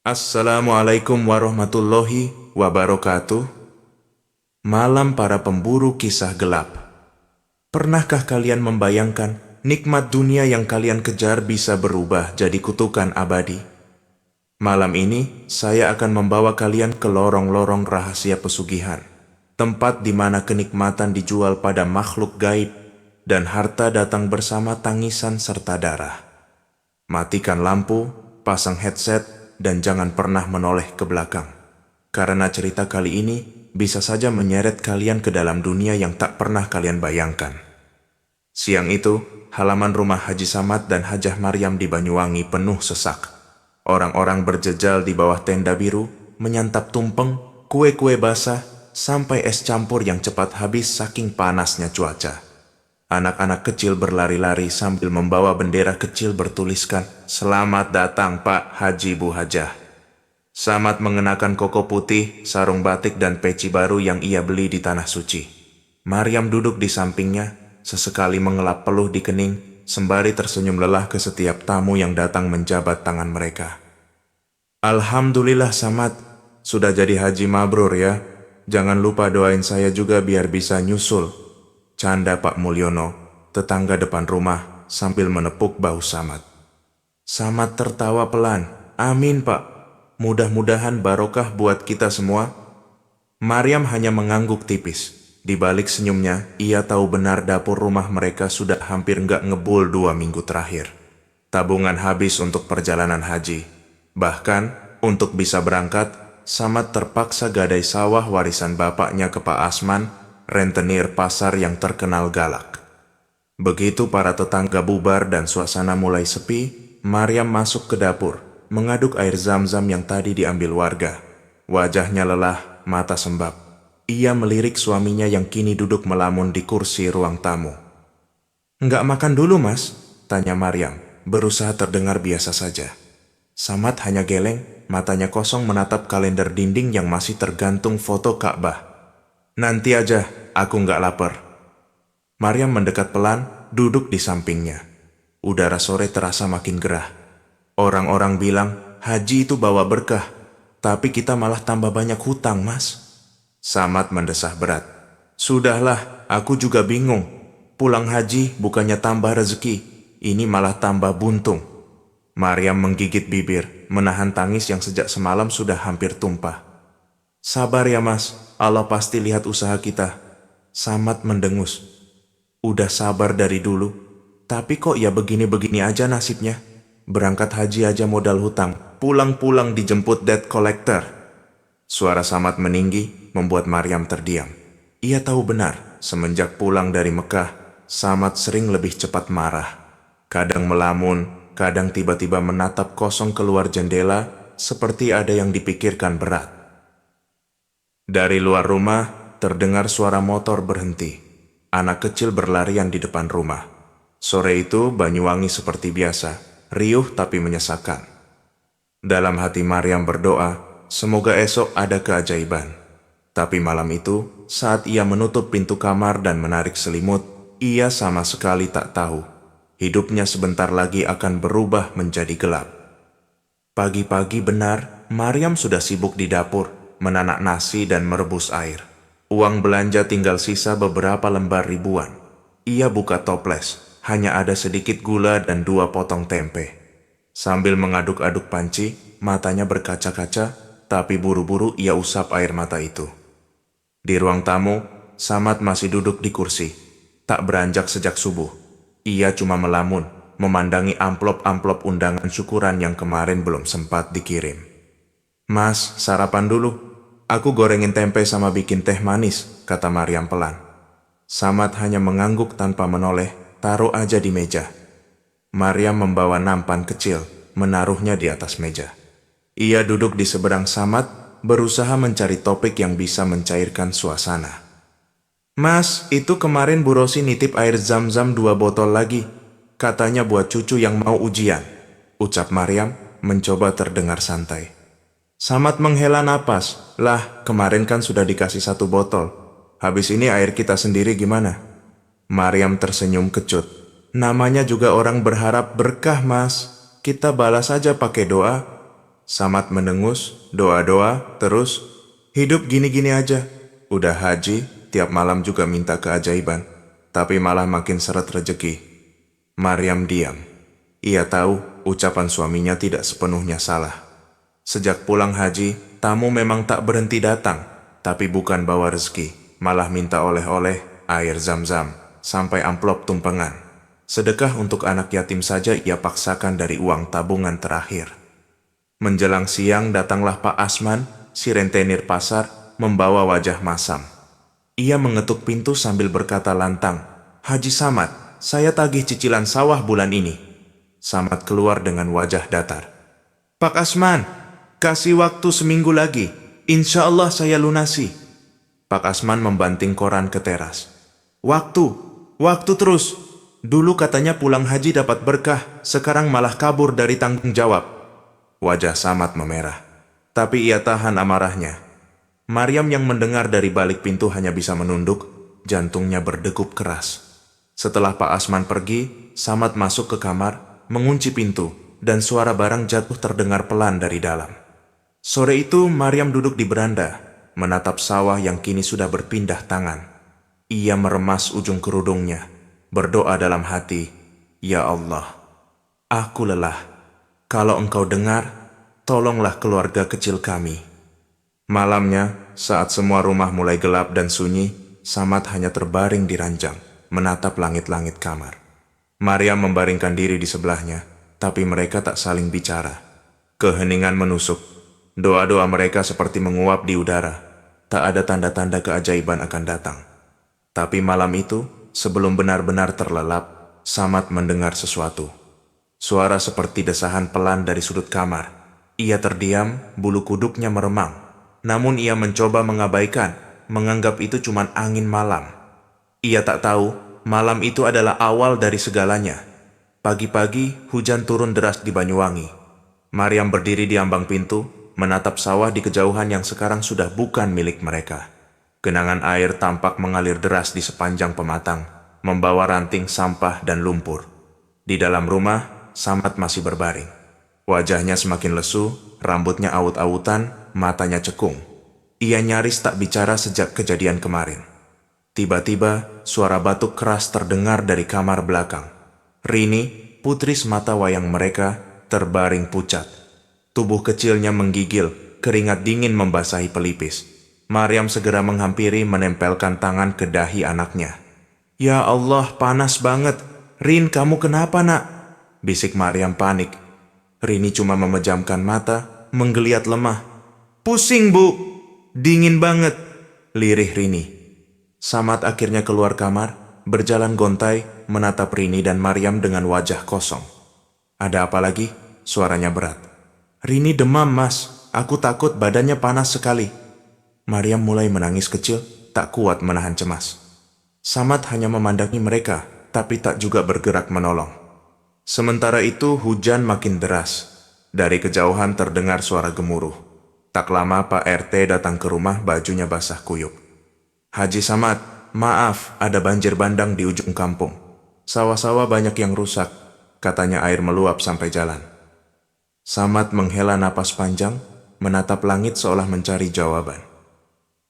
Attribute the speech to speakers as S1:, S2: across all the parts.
S1: Assalamualaikum warahmatullahi wabarakatuh. Malam para pemburu kisah gelap. Pernahkah kalian membayangkan nikmat dunia yang kalian kejar bisa berubah jadi kutukan abadi? Malam ini, saya akan membawa kalian ke lorong-lorong rahasia pesugihan. Tempat di mana kenikmatan dijual pada makhluk gaib dan harta datang bersama tangisan serta darah. Matikan lampu, pasang headset, dan jangan pernah menoleh ke belakang. Karena cerita kali ini bisa saja menyeret kalian ke dalam dunia yang tak pernah kalian bayangkan. Siang itu, halaman rumah Haji Samad dan Hajah Maryam di Banyuwangi penuh sesak. Orang-orang berjejal di bawah tenda biru, menyantap tumpeng, kue-kue basah, sampai es campur yang cepat habis saking panasnya cuaca. Anak-anak kecil berlari-lari sambil membawa bendera kecil bertuliskan, "Selamat datang Pak Haji Bu Hajah." Samad mengenakan koko putih, sarung batik dan peci baru yang ia beli di Tanah Suci. Maryam duduk di sampingnya, sesekali mengelap peluh di kening, sembari tersenyum lelah ke setiap tamu yang datang menjabat tangan mereka. "Alhamdulillah Samad, sudah jadi haji mabrur ya. Jangan lupa doain saya juga biar bisa nyusul," canda Pak Mulyono, tetangga depan rumah, sambil menepuk bahu Samad. Samad tertawa pelan. "Amin Pak. Mudah-mudahan barokah buat kita semua." Maryam hanya mengangguk tipis. Di balik senyumnya, ia tahu benar dapur rumah mereka sudah hampir nggak ngebul 2 minggu terakhir. Tabungan habis untuk perjalanan haji. Bahkan, untuk bisa berangkat, Samad terpaksa gadai sawah warisan bapaknya ke Pak Asman, rentenir pasar yang terkenal galak. Begitu para tetangga bubar dan suasana mulai sepi, Maryam masuk ke dapur, mengaduk air zam-zam yang tadi diambil warga. Wajahnya lelah, mata sembab. Ia melirik suaminya yang kini duduk melamun di kursi ruang tamu. "Nggak makan dulu, Mas?" tanya Maryam, berusaha terdengar biasa saja. Samad hanya geleng, matanya kosong menatap kalender dinding yang masih tergantung foto Ka'bah. "Nanti aja, aku nggak lapar." Maryam mendekat pelan, duduk di sampingnya. Udara sore terasa makin gerah. Orang-orang bilang, haji itu bawa berkah, tapi kita malah tambah banyak hutang, Mas. Samad mendesah berat. "Sudahlah, aku juga bingung. Pulang haji bukannya tambah rezeki, ini malah tambah buntung." Maryam menggigit bibir, menahan tangis yang sejak semalam sudah hampir tumpah. "Sabar ya Mas, Allah pasti lihat usaha kita." Samad mendengus. "Udah sabar dari dulu, tapi kok ya begini-begini aja nasibnya. Berangkat haji aja modal hutang, pulang-pulang dijemput debt collector." Suara Samad meninggi, membuat Maryam terdiam. Ia tahu benar, semenjak pulang dari Mekah, Samad sering lebih cepat marah. Kadang melamun, kadang tiba-tiba menatap kosong keluar jendela, seperti ada yang dipikirkan berat. Dari luar rumah, terdengar suara motor berhenti. Anak kecil berlarian di depan rumah. Sore itu, Banyuwangi seperti biasa, riuh tapi menyesakan. Dalam hati Maryam berdoa, semoga esok ada keajaiban. Tapi malam itu, saat ia menutup pintu kamar dan menarik selimut, ia sama sekali tak tahu. Hidupnya sebentar lagi akan berubah menjadi gelap. Pagi-pagi benar, Maryam sudah sibuk di dapur, menanak nasi dan merebus air. Uang belanja tinggal sisa beberapa lembar ribuan. Ia buka toples, hanya ada sedikit gula dan 2 potong tempe. Sambil mengaduk-aduk panci, matanya berkaca-kaca, tapi buru-buru ia usap air mata itu. Di ruang tamu, Samad masih duduk di kursi, tak beranjak sejak subuh. Ia cuma melamun, memandangi amplop-amplop undangan syukuran yang kemarin belum sempat dikirim. "Mas, sarapan dulu. Aku gorengin tempe sama bikin teh manis," kata Maryam pelan. Samad hanya mengangguk tanpa menoleh, taruh aja di meja. Maryam membawa nampan kecil, menaruhnya di atas meja. Ia duduk di seberang Samad, berusaha mencari topik yang bisa mencairkan suasana. "Mas, itu kemarin Bu Rosi nitip air zam-zam 2 botol lagi. Katanya buat cucu yang mau ujian," ucap Maryam, mencoba terdengar santai. Samad menghela napas. "Lah, kemarin kan sudah dikasih 1 botol. Habis ini air kita sendiri gimana?" Maryam tersenyum kecut. "Namanya juga orang berharap berkah, Mas. Kita balas saja pakai doa." Samad mendengus, doa-doa, terus, hidup gini-gini aja. Udah haji, tiap malam juga minta keajaiban, tapi malah makin seret rejeki. Maryam diam. Ia tahu ucapan suaminya tidak sepenuhnya salah. Sejak pulang haji, tamu memang tak berhenti datang, tapi bukan bawa rezeki, malah minta oleh-oleh, air zam-zam, sampai amplop tumpengan. Sedekah untuk anak yatim saja ia paksakan dari uang tabungan terakhir. Menjelang siang datanglah Pak Asman, si rentenir pasar, membawa wajah masam. Ia mengetuk pintu sambil berkata lantang, "Haji Samad, saya tagih cicilan sawah bulan ini." Samad keluar dengan wajah datar. "Pak Asman, kasih waktu seminggu lagi, insya Allah saya lunasi." Pak Asman membanting koran ke teras. Waktu terus. Dulu katanya pulang haji dapat berkah, sekarang malah kabur dari tanggung jawab." Wajah Samad memerah, tapi ia tahan amarahnya. Maryam yang mendengar dari balik pintu hanya bisa menunduk, jantungnya berdegup keras. Setelah Pak Asman pergi, Samad masuk ke kamar, mengunci pintu, dan suara barang jatuh terdengar pelan dari dalam. Sore itu, Maryam duduk di beranda, menatap sawah yang kini sudah berpindah tangan. Ia meremas ujung kerudungnya, berdoa dalam hati, "Ya Allah, aku lelah. Kalau Engkau dengar, tolonglah keluarga kecil kami." Malamnya, saat semua rumah mulai gelap dan sunyi, Samad hanya terbaring di ranjang, menatap langit-langit kamar. Maryam membaringkan diri di sebelahnya, tapi mereka tak saling bicara. Keheningan menusuk. Doa-doa mereka seperti menguap di udara. Tak ada tanda-tanda keajaiban akan datang. Tapi malam itu, sebelum benar-benar terlelap, Samad mendengar sesuatu. Suara seperti desahan pelan dari sudut kamar. Ia terdiam, bulu kuduknya meremang. Namun ia mencoba mengabaikan, menganggap itu cuma angin malam. Ia tak tahu, malam itu adalah awal dari segalanya. Pagi-pagi, hujan turun deras di Banyuwangi. Maryam berdiri di ambang pintu, menatap sawah di kejauhan yang sekarang sudah bukan milik mereka. Genangan air tampak mengalir deras di sepanjang pematang, membawa ranting sampah dan lumpur. Di dalam rumah, Samad masih berbaring. Wajahnya semakin lesu, rambutnya awut-awutan, matanya cekung. Ia nyaris tak bicara sejak kejadian kemarin. Tiba-tiba, suara batuk keras terdengar dari kamar belakang. Rini, putri semata wayang mereka, terbaring pucat. Tubuh kecilnya menggigil, keringat dingin membasahi pelipis. Maryam segera menghampiri menempelkan tangan ke dahi anaknya. "Ya Allah, panas banget. Rin, kamu kenapa nak?" bisik Maryam panik. Rini cuma memejamkan mata, menggeliat lemah. "Pusing bu, dingin banget," lirih Rini. Samad akhirnya keluar kamar, berjalan gontai, menatap Rini dan Maryam dengan wajah kosong. "Ada apa lagi?" suaranya berat. "Rini demam mas, aku takut badannya panas sekali." Maryam mulai menangis kecil, tak kuat menahan cemas. Samad hanya memandangi mereka, tapi tak juga bergerak menolong. Sementara itu hujan makin deras. Dari kejauhan terdengar suara gemuruh. Tak lama Pak RT datang ke rumah, bajunya basah kuyup. "Haji Samad, maaf ada banjir bandang di ujung kampung. Sawah-sawah banyak yang rusak," katanya air meluap sampai jalan. Samad menghela napas panjang, menatap langit seolah mencari jawaban.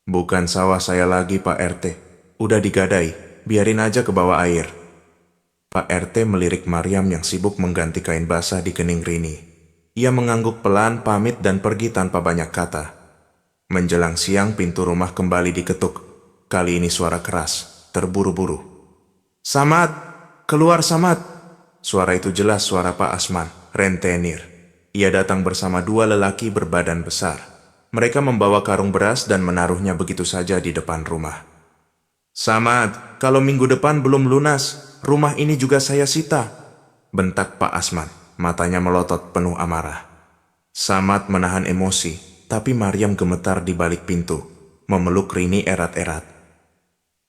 S1: "Bukan sawah saya lagi Pak RT, udah digadai, biarin aja ke bawah air." Pak RT melirik Maryam yang sibuk mengganti kain basah di kening Rini. Ia mengangguk pelan, pamit dan pergi tanpa banyak kata. Menjelang siang pintu rumah kembali diketuk. Kali ini suara keras, terburu-buru. "Samad, keluar Samad!" Suara itu jelas suara Pak Asman, rentenir. Ia datang bersama dua lelaki berbadan besar. Mereka membawa karung beras dan menaruhnya begitu saja di depan rumah. "Samad, kalau minggu depan belum lunas, rumah ini juga saya sita," bentak Pak Asman, matanya melotot penuh amarah. Samad menahan emosi, tapi Maryam gemetar di balik pintu, memeluk Rini erat-erat.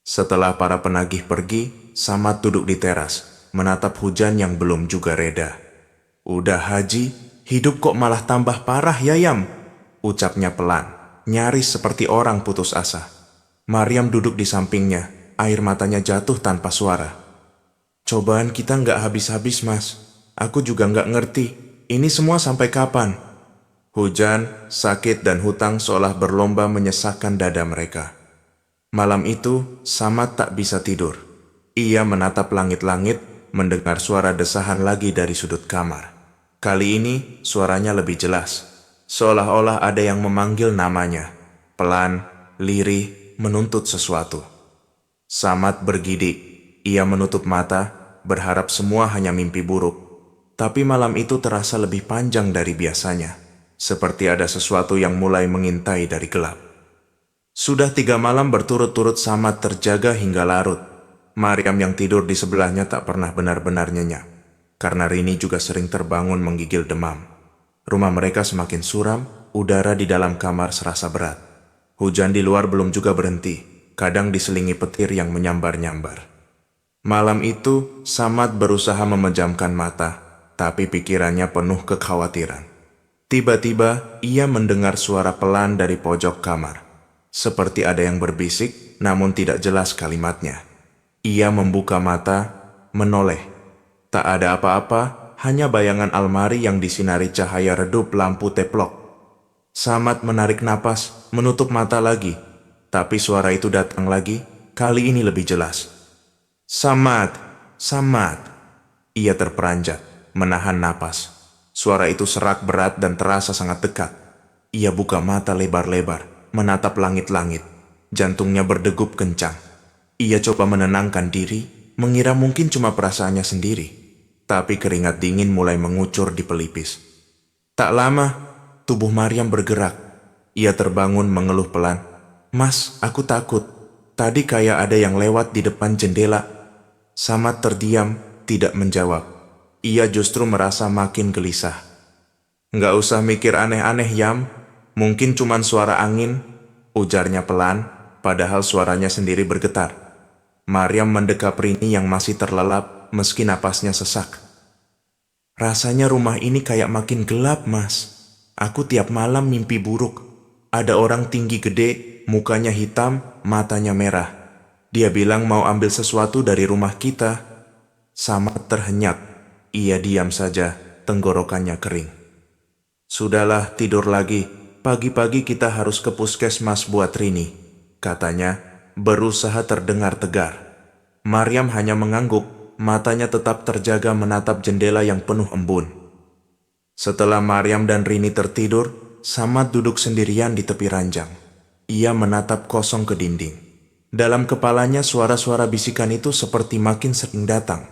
S1: Setelah para penagih pergi, Samad duduk di teras, menatap hujan yang belum juga reda. "Udah haji, hidup kok malah tambah parah ya Yam?" ucapnya pelan, nyaris seperti orang putus asa. Maryam duduk di sampingnya, air matanya jatuh tanpa suara. "Cobaan kita nggak habis-habis mas, aku juga nggak ngerti, ini semua sampai kapan?" Hujan, sakit, dan hutang seolah berlomba menyesakkan dada mereka. Malam itu, Samad tak bisa tidur. Ia menatap langit-langit, mendengar suara desahan lagi dari sudut kamar. Kali ini, suaranya lebih jelas. Seolah-olah ada yang memanggil namanya. Pelan, lirih, menuntut sesuatu. Samad bergidik. Ia menutup mata, berharap semua hanya mimpi buruk. Tapi malam itu terasa lebih panjang dari biasanya. Seperti ada sesuatu yang mulai mengintai dari gelap. Sudah 3 malam berturut-turut Samad terjaga hingga larut. Maryam yang tidur di sebelahnya tak pernah benar-benar nyenyak. Karena Rini juga sering terbangun menggigil demam. Rumah mereka semakin suram, udara di dalam kamar serasa berat. Hujan di luar belum juga berhenti, kadang diselingi petir yang menyambar-nyambar. Malam itu, Samad berusaha memejamkan mata, tapi pikirannya penuh kekhawatiran. Tiba-tiba, ia mendengar suara pelan dari pojok kamar. Seperti ada yang berbisik, namun tidak jelas kalimatnya. Ia membuka mata, menoleh. Tak ada apa-apa, hanya bayangan almari yang disinari cahaya redup lampu teplok. Samad menarik napas, menutup mata lagi. Tapi suara itu datang lagi, kali ini lebih jelas. Samad, Samad. Ia terperanjat, menahan napas. Suara itu serak berat dan terasa sangat dekat. Ia buka mata lebar-lebar, menatap langit-langit. Jantungnya berdegup kencang. Ia coba menenangkan diri, mengira mungkin cuma perasaannya sendiri. Tapi keringat dingin mulai mengucur di pelipis. Tak lama, tubuh Maryam bergerak. Ia terbangun mengeluh pelan. Mas, aku takut. Tadi kayak ada yang lewat di depan jendela. Samad terdiam, tidak menjawab. Ia justru merasa makin gelisah. Nggak usah mikir aneh-aneh, Yam. Mungkin cuman suara angin, ujarnya pelan, padahal suaranya sendiri bergetar. Maryam mendekap Rini yang masih terlelap, meski napasnya sesak. Rasanya rumah ini kayak makin gelap, Mas. Aku tiap malam mimpi buruk. Ada orang tinggi gede, mukanya hitam, matanya merah. Dia bilang mau ambil sesuatu dari rumah kita. Samad terhenyak. Ia diam saja, tenggorokannya kering. Sudahlah, tidur lagi. Pagi-pagi kita harus ke puskesmas buat Rini, katanya, berusaha terdengar tegar. Maryam hanya mengangguk, matanya tetap terjaga menatap jendela yang penuh embun. Setelah Maryam dan Rini tertidur, Samad duduk sendirian di tepi ranjang. Ia menatap kosong ke dinding. Dalam kepalanya suara-suara bisikan itu seperti makin sering datang.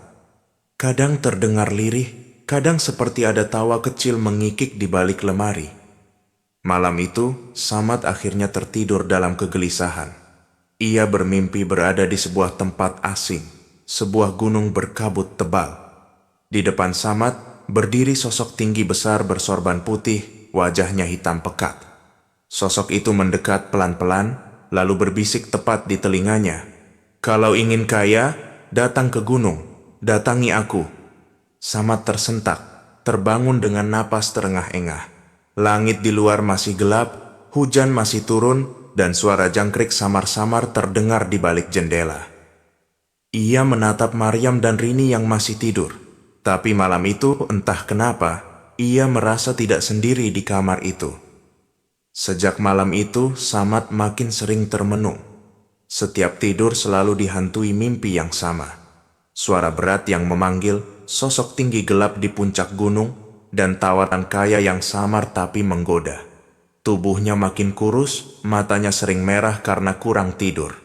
S1: Kadang terdengar lirih, kadang seperti ada tawa kecil mengikik di balik lemari. Malam itu, Samad akhirnya tertidur dalam kegelisahan. Ia bermimpi berada di sebuah tempat asing, sebuah gunung berkabut tebal. Di depan Samad, berdiri sosok tinggi besar bersorban putih, wajahnya hitam pekat. Sosok itu mendekat pelan-pelan, lalu berbisik tepat di telinganya. Kalau ingin kaya, datang ke gunung, datangi aku. Samad tersentak, terbangun dengan napas terengah-engah. Langit di luar masih gelap, hujan masih turun, dan suara jangkrik samar-samar terdengar di balik jendela. Ia menatap Maryam dan Rini yang masih tidur. Tapi malam itu, entah kenapa, ia merasa tidak sendiri di kamar itu. Sejak malam itu, Samad makin sering termenung. Setiap tidur selalu dihantui mimpi yang sama. Suara berat yang memanggil, sosok tinggi gelap di puncak gunung, dan tawaran kaya yang samar tapi menggoda. Tubuhnya makin kurus, matanya sering merah karena kurang tidur.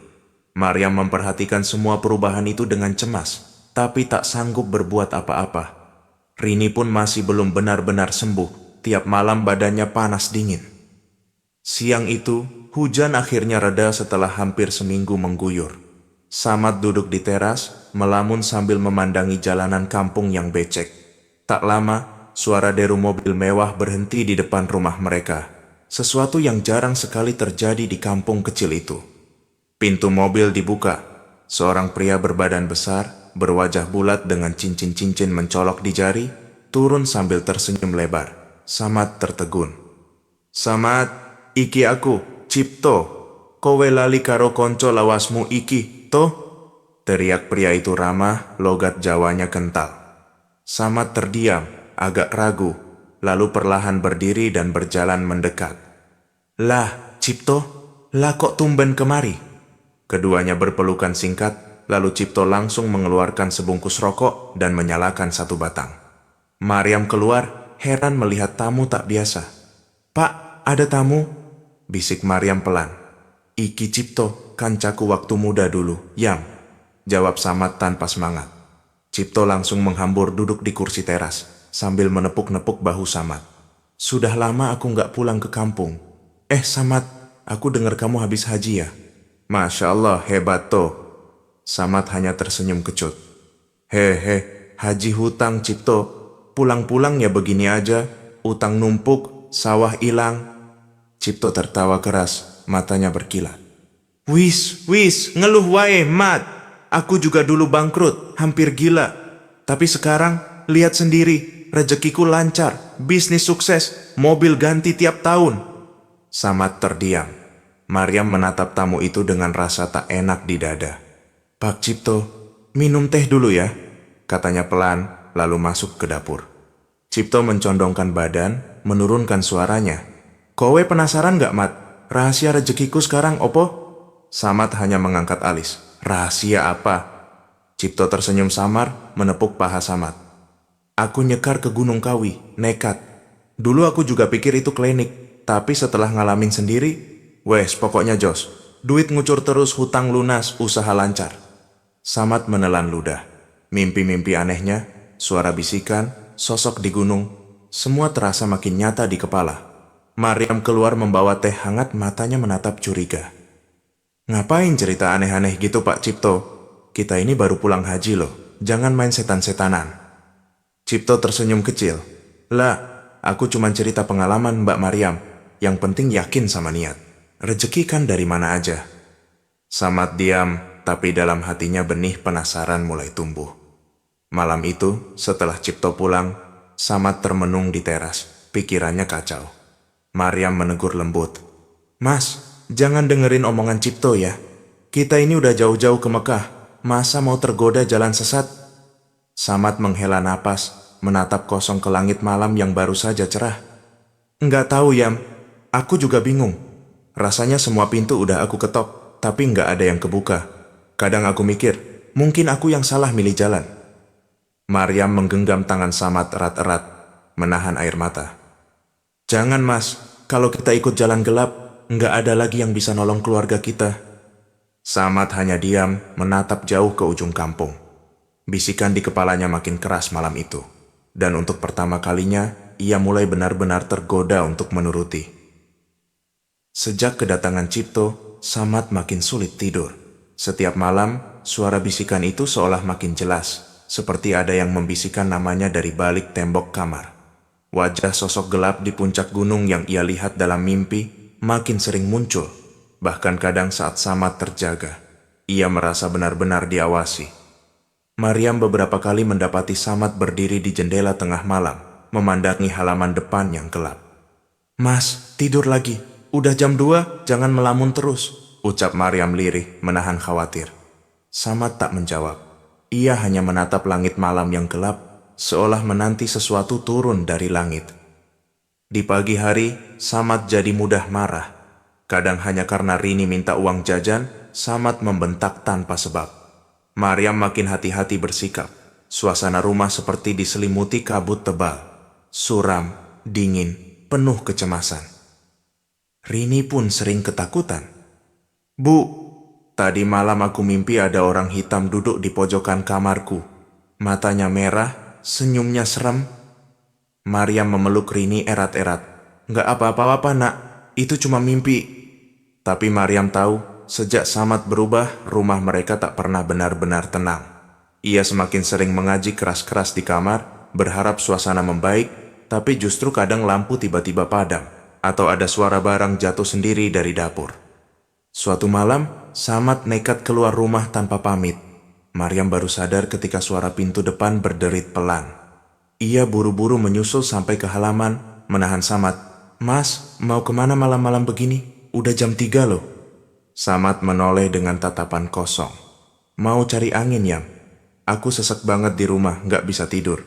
S1: Maryam memperhatikan semua perubahan itu dengan cemas, tapi tak sanggup berbuat apa-apa. Rini pun masih belum benar-benar sembuh, tiap malam badannya panas dingin. Siang itu, hujan akhirnya reda setelah hampir seminggu mengguyur. Samad duduk di teras, melamun sambil memandangi jalanan kampung yang becek. Tak lama, suara deru mobil mewah berhenti di depan rumah mereka. Sesuatu yang jarang sekali terjadi di kampung kecil itu. Pintu mobil dibuka. Seorang pria berbadan besar, berwajah bulat dengan cincin-cincin mencolok di jari, turun sambil tersenyum lebar. Samad tertegun. Samad, iki aku, Cipto. Kowe lali karo konco lawasmu iki, toh? Teriak pria itu ramah, logat Jawanya kental. Samad terdiam, agak ragu. lalu perlahan berdiri dan berjalan mendekat. "Lah, Cipto, lah kok tumben kemari?" Keduanya berpelukan singkat, lalu Cipto langsung mengeluarkan sebungkus rokok dan menyalakan satu batang. Maryam keluar, heran melihat tamu tak biasa. "Pak, ada tamu?" bisik Maryam pelan. "Iki Cipto, kancaku waktu muda dulu, Yam," jawab Samad tanpa semangat. Cipto langsung menghambur duduk di kursi teras, sambil menepuk-nepuk bahu Samad. "Sudah lama aku nggak pulang ke kampung. Samad, aku dengar kamu habis haji ya?" "Masya Allah, hebat toh." Samad hanya tersenyum kecut. "Hehe, haji hutang Cipto. Pulang-pulang ya begini aja, utang numpuk, sawah hilang." Cipto tertawa keras, matanya berkilat. Wis, ngeluh wae, Mat. Aku juga dulu bangkrut, hampir gila. Tapi sekarang, lihat sendiri, rezekiku lancar, bisnis sukses, mobil ganti tiap tahun." Samad terdiam. Maryam menatap tamu itu dengan rasa tak enak di dada. "Pak Cipto, minum teh dulu ya," katanya pelan, lalu masuk ke dapur. Cipto mencondongkan badan, menurunkan suaranya. "Kowe penasaran gak, Mat? Rahasia rezekiku sekarang opo?" Samad hanya mengangkat alis. "Rahasia apa?" Cipto tersenyum samar, menepuk paha Samad. "Aku nyekar ke Gunung Kawi, nekat. Dulu aku juga pikir itu klinik, tapi setelah ngalamin sendiri, wes pokoknya jos. Duit ngucur terus, hutang lunas, usaha lancar." Samad menelan ludah. Mimpi-mimpi anehnya, suara bisikan, sosok di gunung, semua terasa makin nyata di kepala. Maryam keluar membawa teh hangat, matanya menatap curiga. "Ngapain cerita aneh-aneh gitu, Pak Cipto? Kita ini baru pulang haji loh, jangan main setan-setanan." Cipto tersenyum kecil. "Lah, aku cuma cerita pengalaman Mbak Maryam, yang penting yakin sama niat. Rezeki kan dari mana aja." Samad diam, tapi dalam hatinya benih penasaran mulai tumbuh. Malam itu, setelah Cipto pulang, Samad termenung di teras, pikirannya kacau. Maryam menegur lembut. "Mas, jangan dengerin omongan Cipto ya. Kita ini udah jauh-jauh ke Mekah, masa mau tergoda jalan sesat?" Samad menghela napas, menatap kosong ke langit malam yang baru saja cerah. "Nggak tahu, Yam. Aku juga bingung. Rasanya semua pintu udah aku ketok, tapi nggak ada yang kebuka. Kadang aku mikir, mungkin aku yang salah milih jalan." Maryam menggenggam tangan Samad erat-erat, menahan air mata. "Jangan, Mas. Kalau kita ikut jalan gelap, nggak ada lagi yang bisa nolong keluarga kita." Samad hanya diam, menatap jauh ke ujung kampung. Bisikan di kepalanya makin keras malam itu. Dan untuk pertama kalinya, ia mulai benar-benar tergoda untuk menuruti. Sejak kedatangan Cipto, Samad makin sulit tidur. Setiap malam, suara bisikan itu seolah makin jelas, seperti ada yang membisikkan namanya dari balik tembok kamar. Wajah sosok gelap di puncak gunung yang ia lihat dalam mimpi makin sering muncul. Bahkan kadang saat Samad terjaga, ia merasa benar-benar diawasi. Maryam beberapa kali mendapati Samad berdiri di jendela tengah malam, memandangi halaman depan yang gelap. "Mas, tidur lagi. Udah jam 2, jangan melamun terus," ucap Maryam lirih, menahan khawatir. Samad tak menjawab. Ia hanya menatap langit malam yang gelap, seolah menanti sesuatu turun dari langit. Di pagi hari, Samad jadi mudah marah. Kadang hanya karena Rini minta uang jajan, Samad membentak tanpa sebab. Maryam makin hati-hati bersikap. Suasana rumah seperti diselimuti kabut tebal. Suram, dingin, penuh kecemasan. Rini pun sering ketakutan. "Bu, tadi malam aku mimpi ada orang hitam duduk di pojokan kamarku. Matanya merah, senyumnya serem." Maryam memeluk Rini erat-erat. "Nggak apa-apa, nak. Itu cuma mimpi." Tapi Maryam tahu, sejak Samad berubah, rumah mereka tak pernah benar-benar tenang. Ia semakin sering mengaji keras-keras di kamar, berharap suasana membaik, tapi justru kadang lampu tiba-tiba padam, atau ada suara barang jatuh sendiri dari dapur. Suatu malam, Samad nekat keluar rumah tanpa pamit. Maryam baru sadar ketika suara pintu depan berderit pelan. Ia buru-buru menyusul sampai ke halaman, menahan Samad. "Mas, mau kemana malam-malam begini? Udah jam 3 loh." Samad menoleh dengan tatapan kosong. "Mau cari angin, Yang. Aku sesek banget di rumah, nggak bisa tidur."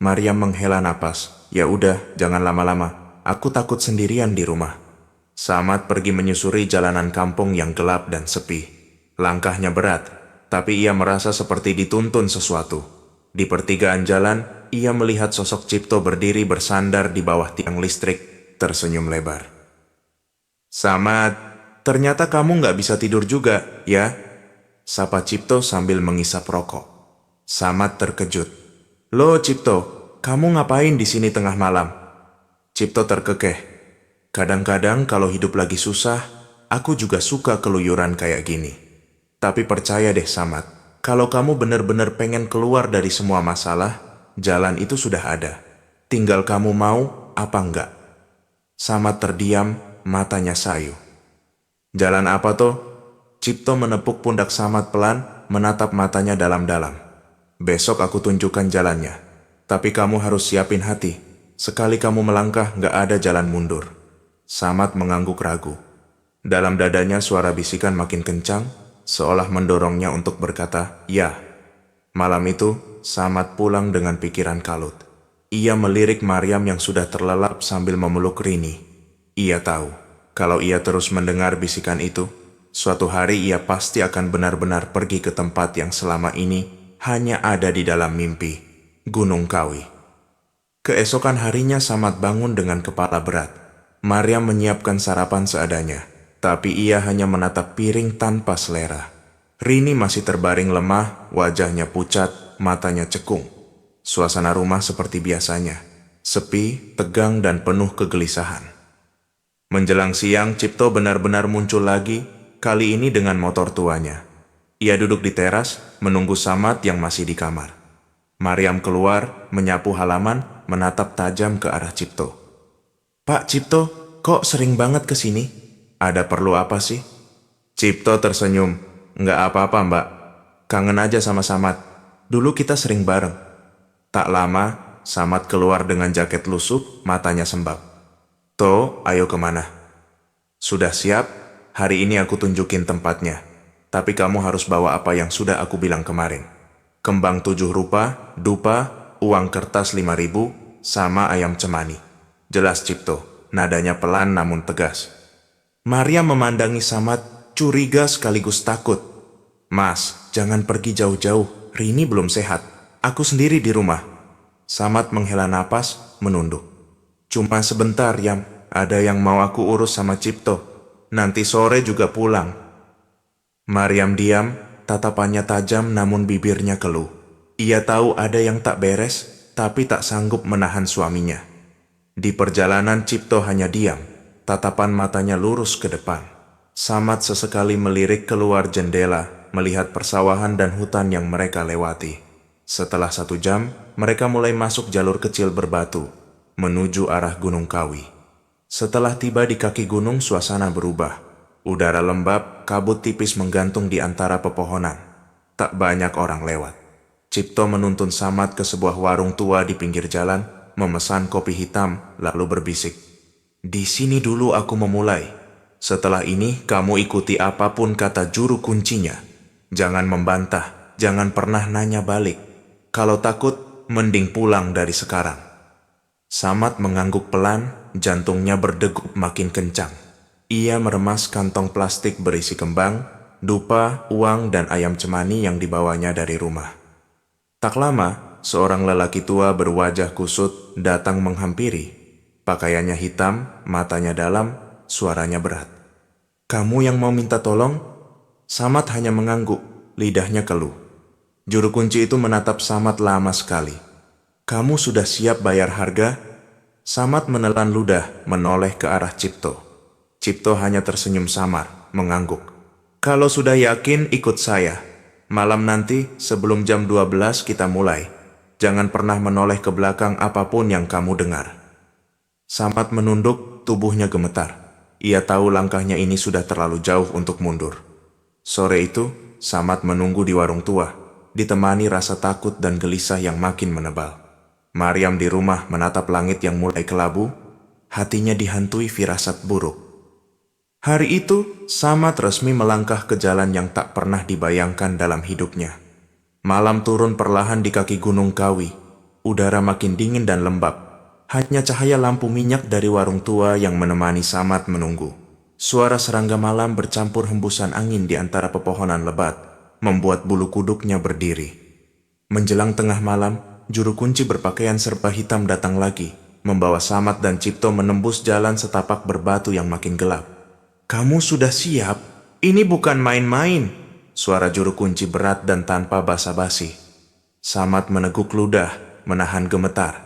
S1: Maryam menghela napas. Ya udah, jangan lama-lama. Aku takut sendirian di rumah. Samad pergi menyusuri jalanan kampung yang gelap dan sepi. Langkahnya berat, tapi ia merasa seperti dituntun sesuatu. Di pertigaan jalan, ia melihat sosok Cipto berdiri bersandar di bawah tiang listrik, tersenyum lebar. Samad, ternyata kamu nggak bisa tidur juga, ya? Sapa Cipto sambil mengisap rokok. Samad terkejut. Loh Cipto, kamu ngapain di sini tengah malam? Cipto terkekeh. Kadang-kadang kalau hidup lagi susah, aku juga suka keluyuran kayak gini. Tapi percaya deh Samad, kalau kamu benar-benar pengen keluar dari semua masalah, jalan itu sudah ada. Tinggal kamu mau apa enggak. Samad terdiam, matanya sayu. Jalan apa toh? Cipto menepuk pundak Samad pelan, menatap matanya dalam-dalam. Besok aku tunjukkan jalannya. Tapi kamu harus siapin hati. Sekali kamu melangkah, nggak ada jalan mundur. Samad mengangguk ragu. Dalam dadanya suara bisikan makin kencang, seolah mendorongnya untuk berkata, ya. Malam itu, Samad pulang dengan pikiran kalut. Ia melirik Maryam yang sudah terlelap sambil memeluk Rini. Ia tahu, kalau ia terus mendengar bisikan itu, suatu hari ia pasti akan benar-benar pergi ke tempat yang selama ini hanya ada di dalam mimpi, Gunung Kawi. Keesokan harinya Samad bangun dengan kepala berat. Maryam menyiapkan sarapan seadanya, tapi ia hanya menatap piring tanpa selera. Rini masih terbaring lemah, wajahnya pucat, matanya cekung. Suasana rumah seperti biasanya, sepi, tegang, dan penuh kegelisahan. Menjelang siang, Cipto benar-benar muncul lagi, kali ini dengan motor tuanya. Ia duduk di teras, menunggu Samad yang masih di kamar. Maryam keluar, menyapu halaman, menatap tajam ke arah Cipto. Pak Cipto, kok sering banget ke sini? Ada perlu apa sih? Cipto tersenyum. Nggak apa-apa mbak, kangen aja sama Samad. Dulu kita sering bareng. Tak lama, Samad keluar dengan jaket lusuh, matanya sembab. Toh, ayo kemana? Sudah siap? Hari ini aku tunjukin tempatnya. Tapi kamu harus bawa apa yang sudah aku bilang kemarin. Kembang 7 rupa, dupa, uang kertas 5.000, sama ayam cemani. Jelas Cipto, nadanya pelan namun tegas. Maria memandangi Samad, curiga sekaligus takut. Mas, jangan pergi jauh-jauh, Rini belum sehat. Aku sendiri di rumah. Samad menghela napas, menunduk. Cuma sebentar, Yam. Ada yang mau aku urus sama Cipto. Nanti sore juga pulang. Maryam diam, tatapannya tajam namun bibirnya keluh. Ia tahu ada yang tak beres, tapi tak sanggup menahan suaminya. Di perjalanan Cipto hanya diam, tatapan matanya lurus ke depan. Samad sesekali melirik keluar jendela, melihat persawahan dan hutan yang mereka lewati. Setelah 1 jam, mereka mulai masuk jalur kecil berbatu, menuju arah Gunung Kawi. Setelah tiba di kaki gunung, suasana berubah. Udara lembab, kabut tipis menggantung di antara pepohonan. Tak banyak orang lewat. Cipto menuntun Samad ke sebuah warung tua di pinggir jalan, memesan kopi hitam, lalu berbisik. Di sini dulu aku memulai. Setelah ini, kamu ikuti apapun kata juru kuncinya. Jangan membantah, jangan pernah nanya balik. Kalau takut, mending pulang dari sekarang. Samad mengangguk pelan, jantungnya berdegup makin kencang. Ia meremas kantong plastik berisi kembang, dupa, uang, dan ayam cemani yang dibawanya dari rumah. Tak lama, seorang lelaki tua berwajah kusut datang menghampiri. Pakaiannya hitam, matanya dalam, suaranya berat. Kamu yang mau minta tolong? Samad hanya mengangguk, lidahnya keluh. Juru kunci itu menatap Samad lama sekali. Kamu sudah siap bayar harga? Samad menelan ludah, menoleh ke arah Cipto. Cipto hanya tersenyum samar, mengangguk. Kalau sudah yakin, ikut saya. Malam nanti, sebelum jam 12 kita mulai. Jangan pernah menoleh ke belakang apapun yang kamu dengar. Samad menunduk, tubuhnya gemetar. Ia tahu langkahnya ini sudah terlalu jauh untuk mundur. Sore itu, Samad menunggu di warung tua, ditemani rasa takut dan gelisah yang makin menebal. Maryam di rumah menatap langit yang mulai kelabu, hatinya dihantui firasat buruk. Hari itu, Samad resmi melangkah ke jalan yang tak pernah dibayangkan dalam hidupnya. Malam turun perlahan di kaki Gunung Kawi. Udara makin dingin dan lembab. Hanya cahaya lampu minyak dari warung tua yang menemani Samad menunggu. Suara serangga malam bercampur hembusan angin di antara pepohonan lebat, membuat bulu kuduknya berdiri. Menjelang tengah malam, juru kunci berpakaian serba hitam datang lagi, membawa Samad dan Cipto menembus jalan setapak berbatu yang makin gelap. "Kamu sudah siap? Ini bukan main-main," suara juru kunci berat dan tanpa basa-basi. Samad meneguk ludah, menahan gemetar.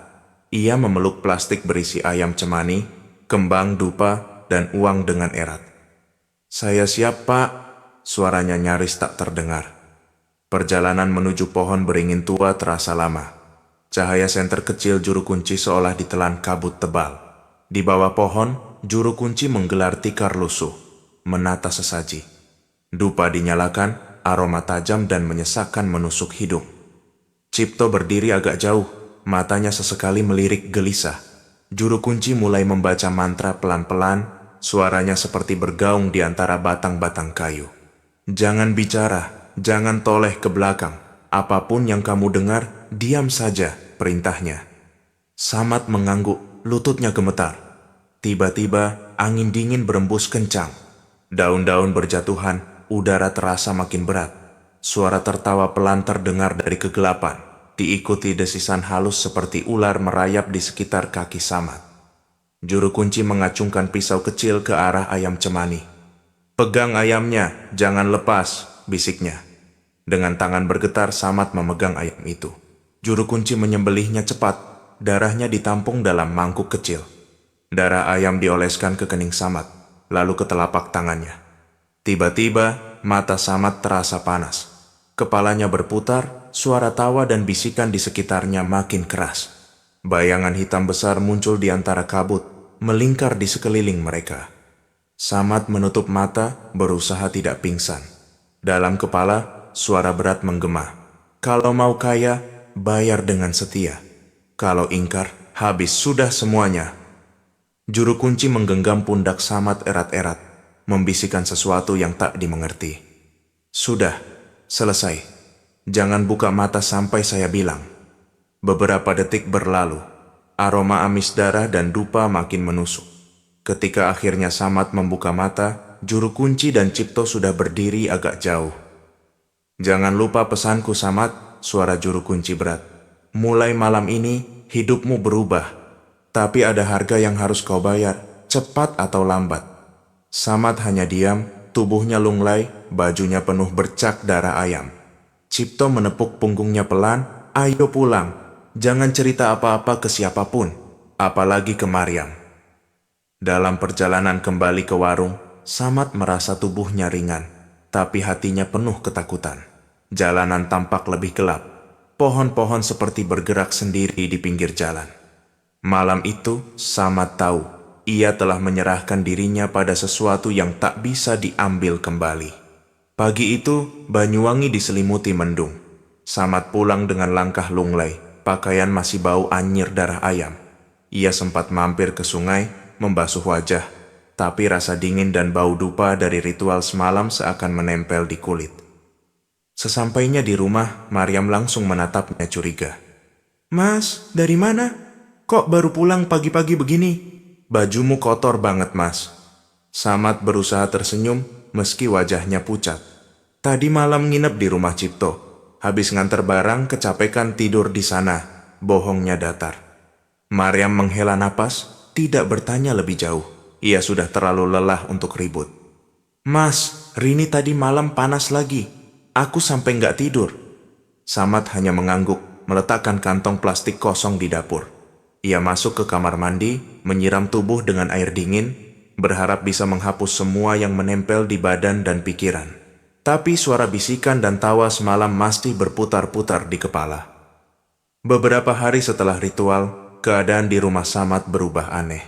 S1: Ia memeluk plastik berisi ayam cemani, kembang dupa, dan uang dengan erat. "Saya siap, Pak," suaranya nyaris tak terdengar. Perjalanan menuju pohon beringin tua terasa lama. Cahaya senter kecil juru kunci seolah ditelan kabut tebal. Di bawah pohon, juru kunci menggelar tikar lusuh, menata sesaji. Dupa dinyalakan, aroma tajam dan menyesakkan menusuk hidung. Cipto berdiri agak jauh, matanya sesekali melirik gelisah. Juru kunci mulai membaca mantra pelan-pelan, suaranya seperti bergaung di antara batang-batang kayu. "Jangan bicara. Jangan toleh ke belakang. Apapun yang kamu dengar, diam saja," perintahnya. Samad mengangguk, lututnya gemetar. Tiba-tiba, angin dingin berembus kencang. Daun-daun berjatuhan, udara terasa makin berat. Suara tertawa pelan terdengar dari kegelapan, diikuti desisan halus seperti ular merayap di sekitar kaki Samad. Juru kunci mengacungkan pisau kecil ke arah ayam cemani. "Pegang ayamnya, jangan lepas," bisiknya. Dengan tangan bergetar, Samad memegang ayam itu. Juru kunci menyembelihnya cepat, darahnya ditampung dalam mangkuk kecil. Darah ayam dioleskan ke kening Samad, lalu ke telapak tangannya. Tiba-tiba, mata Samad terasa panas. Kepalanya berputar, suara tawa dan bisikan di sekitarnya makin keras. Bayangan hitam besar muncul di antara kabut, melingkar di sekeliling mereka. Samad menutup mata, berusaha tidak pingsan. Dalam kepala, suara berat menggema. "Kalau mau kaya, bayar dengan setia. Kalau ingkar, habis sudah semuanya." Juru kunci menggenggam pundak Samad erat-erat, membisikkan sesuatu yang tak dimengerti. "Sudah, selesai. Jangan buka mata sampai saya bilang." Beberapa detik berlalu. Aroma amis darah dan dupa makin menusuk. Ketika akhirnya Samad membuka mata, juru kunci dan Cipto sudah berdiri agak jauh. "Jangan lupa pesanku, Samad," suara juru kunci berat. "Mulai malam ini, hidupmu berubah. Tapi ada harga yang harus kau bayar, cepat atau lambat." Samad hanya diam, tubuhnya lunglai, bajunya penuh bercak darah ayam. Cipto menepuk punggungnya pelan, "Ayo pulang. Jangan cerita apa-apa ke siapapun, apalagi ke Maryam." Dalam perjalanan kembali ke warung, Samad merasa tubuhnya ringan, tapi hatinya penuh ketakutan. Jalanan tampak lebih gelap. Pohon-pohon seperti bergerak sendiri di pinggir jalan. Malam itu, Samad tahu, ia telah menyerahkan dirinya pada sesuatu yang tak bisa diambil kembali. Pagi itu, Banyuwangi diselimuti mendung. Samad pulang dengan langkah lunglai, pakaian masih bau anyir darah ayam. Ia sempat mampir ke sungai, membasuh wajah, tapi rasa dingin dan bau dupa dari ritual semalam seakan menempel di kulit. Sesampainya di rumah, Maryam langsung menatapnya curiga. "Mas, dari mana? Kok baru pulang pagi-pagi begini? Bajumu kotor banget, Mas." Samad berusaha tersenyum meski wajahnya pucat. "Tadi malam nginep di rumah Cipto. Habis nganter barang, kecapekan tidur di sana," bohongnya datar. Maryam menghela napas, tidak bertanya lebih jauh. Ia sudah terlalu lelah untuk ribut. "Mas, Rini tadi malam panas lagi. Aku sampai nggak tidur." Samad hanya mengangguk, meletakkan kantong plastik kosong di dapur. Ia masuk ke kamar mandi, menyiram tubuh dengan air dingin, berharap bisa menghapus semua yang menempel di badan dan pikiran. Tapi suara bisikan dan tawa semalam masih berputar-putar di kepala. Beberapa hari setelah ritual, keadaan di rumah Samad berubah aneh.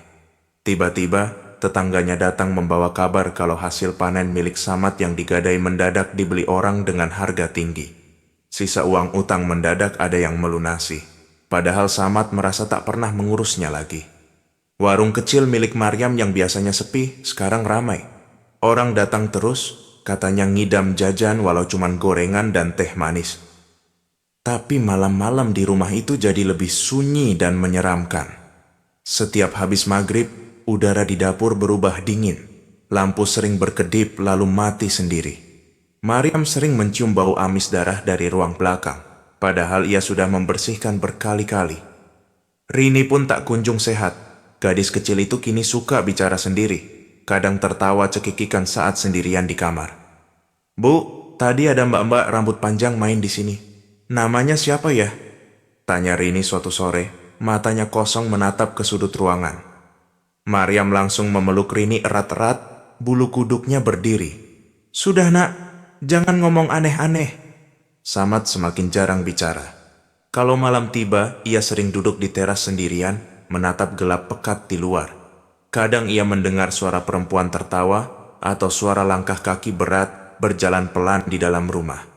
S1: Tiba-tiba, tetangganya datang membawa kabar kalau hasil panen milik Samad yang digadai mendadak dibeli orang dengan harga tinggi. Sisa uang utang mendadak ada yang melunasi, padahal Samad merasa tak pernah mengurusnya lagi. Warung kecil milik Maryam yang biasanya sepi, sekarang ramai. Orang datang terus, katanya ngidam jajan walau cuman gorengan dan teh manis. Tapi malam-malam di rumah itu jadi lebih sunyi dan menyeramkan. Setiap habis maghrib, udara di dapur berubah dingin. Lampu sering berkedip lalu mati sendiri. Maryam sering mencium bau amis darah dari ruang belakang, padahal ia sudah membersihkan berkali-kali. Rini pun tak kunjung sehat. Gadis kecil itu kini suka bicara sendiri, kadang tertawa cekikikan saat sendirian di kamar. "Bu, tadi ada mbak-mbak rambut panjang main di sini. Namanya siapa ya?" tanya Rini suatu sore, matanya kosong menatap ke sudut ruangan. Maryam langsung memeluk Rini erat-erat, bulu kuduknya berdiri. "Sudah nak, jangan ngomong aneh-aneh." Samad semakin jarang bicara. Kalau malam tiba, ia sering duduk di teras sendirian, menatap gelap pekat di luar. Kadang ia mendengar suara perempuan tertawa, atau suara langkah kaki berat berjalan pelan di dalam rumah.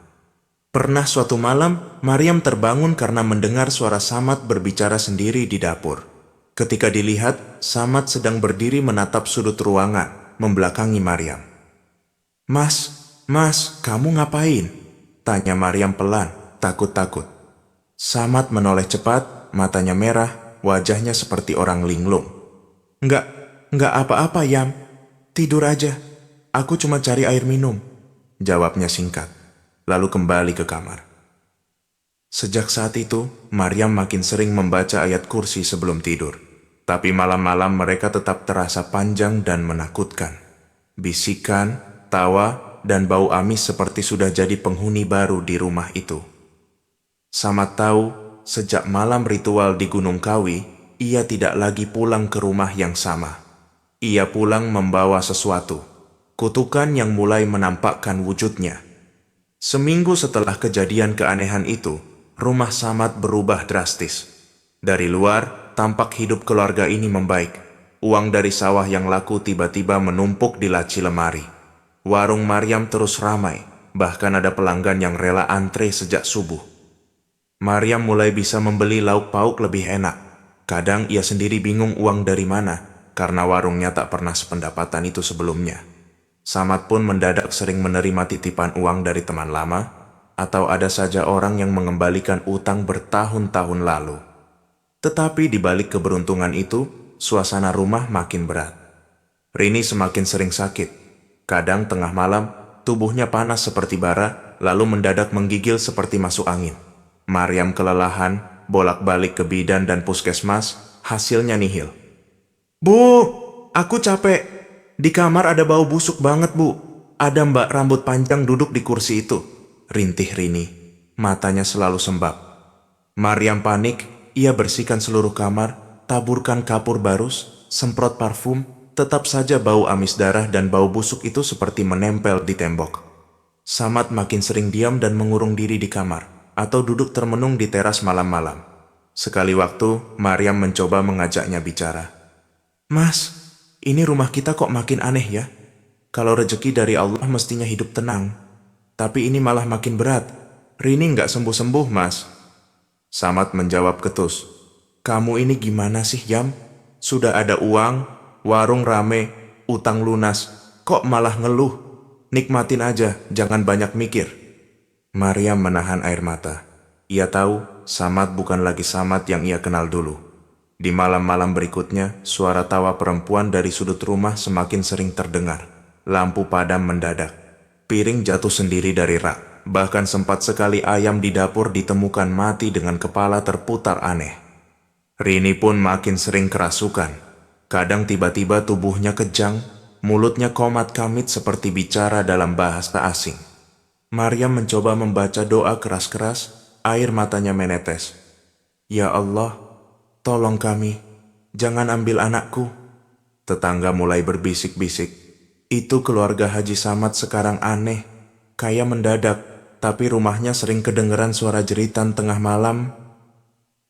S1: Pernah suatu malam, Maryam terbangun karena mendengar suara Samad berbicara sendiri di dapur. Ketika dilihat, Samad sedang berdiri menatap sudut ruangan, membelakangi Maryam. Mas, kamu ngapain?" tanya Maryam pelan, takut-takut. Samad menoleh cepat, matanya merah, wajahnya seperti orang linglung. Enggak apa-apa, Yam. Tidur aja. Aku cuma cari air minum," jawabnya singkat, lalu kembali ke kamar. Sejak saat itu, Maryam makin sering membaca ayat kursi sebelum tidur. Tapi malam-malam mereka tetap terasa panjang dan menakutkan. Bisikan, tawa, dan bau amis seperti sudah jadi penghuni baru di rumah itu. Samad tahu, sejak malam ritual di Gunung Kawi, ia tidak lagi pulang ke rumah yang sama. Ia pulang membawa sesuatu, kutukan yang mulai menampakkan wujudnya. Seminggu setelah kejadian keanehan itu, rumah Samad berubah drastis. Dari luar, tampak hidup keluarga ini membaik. Uang dari sawah yang laku tiba-tiba menumpuk di laci lemari. Warung Maryam terus ramai, bahkan ada pelanggan yang rela antre sejak subuh. Maryam mulai bisa membeli lauk pauk lebih enak. Kadang ia sendiri bingung uang dari mana, karena warungnya tak pernah sependapatan itu sebelumnya. Samad pun mendadak sering menerima titipan uang dari teman lama, atau ada saja orang yang mengembalikan utang bertahun-tahun lalu. Tetapi di balik keberuntungan itu, suasana rumah makin berat. Rini semakin sering sakit. Kadang tengah malam, tubuhnya panas seperti bara, lalu mendadak menggigil seperti masuk angin. Maryam kelelahan, bolak-balik ke bidan dan puskesmas, hasilnya nihil. "Bu, aku capek. Di kamar ada bau busuk banget, Bu. Ada mbak rambut panjang duduk di kursi itu," rintih Rini. Matanya selalu sembab. Maryam panik, ia bersihkan seluruh kamar, taburkan kapur barus, semprot parfum, tetap saja bau amis darah dan bau busuk itu seperti menempel di tembok. Samad makin sering diam dan mengurung diri di kamar, atau duduk termenung di teras malam-malam. Sekali waktu, Maryam mencoba mengajaknya bicara. "Mas, ini rumah kita kok makin aneh ya? Kalau rezeki dari Allah mestinya hidup tenang. Tapi ini malah makin berat. Rini nggak sembuh-sembuh, Mas." Samad menjawab ketus. "Kamu ini gimana sih, Yam? Sudah ada uang, warung rame, utang lunas. Kok malah ngeluh? Nikmatin aja, jangan banyak mikir." Maryam menahan air mata. Ia tahu Samad bukan lagi Samad yang ia kenal dulu. Di malam-malam berikutnya, suara tawa perempuan dari sudut rumah semakin sering terdengar. Lampu padam mendadak. Piring jatuh sendiri dari rak. Bahkan sempat sekali ayam di dapur ditemukan mati dengan kepala terputar aneh. Rini pun makin sering kerasukan. Kadang tiba-tiba tubuhnya kejang, mulutnya komat-kamit seperti bicara dalam bahasa asing. Maryam mencoba membaca doa keras-keras, air matanya menetes. "Ya Allah, tolong kami, jangan ambil anakku." Tetangga mulai berbisik-bisik. Itu keluarga Haji Samad sekarang aneh, kayak mendadak, tapi rumahnya sering kedengeran suara jeritan tengah malam.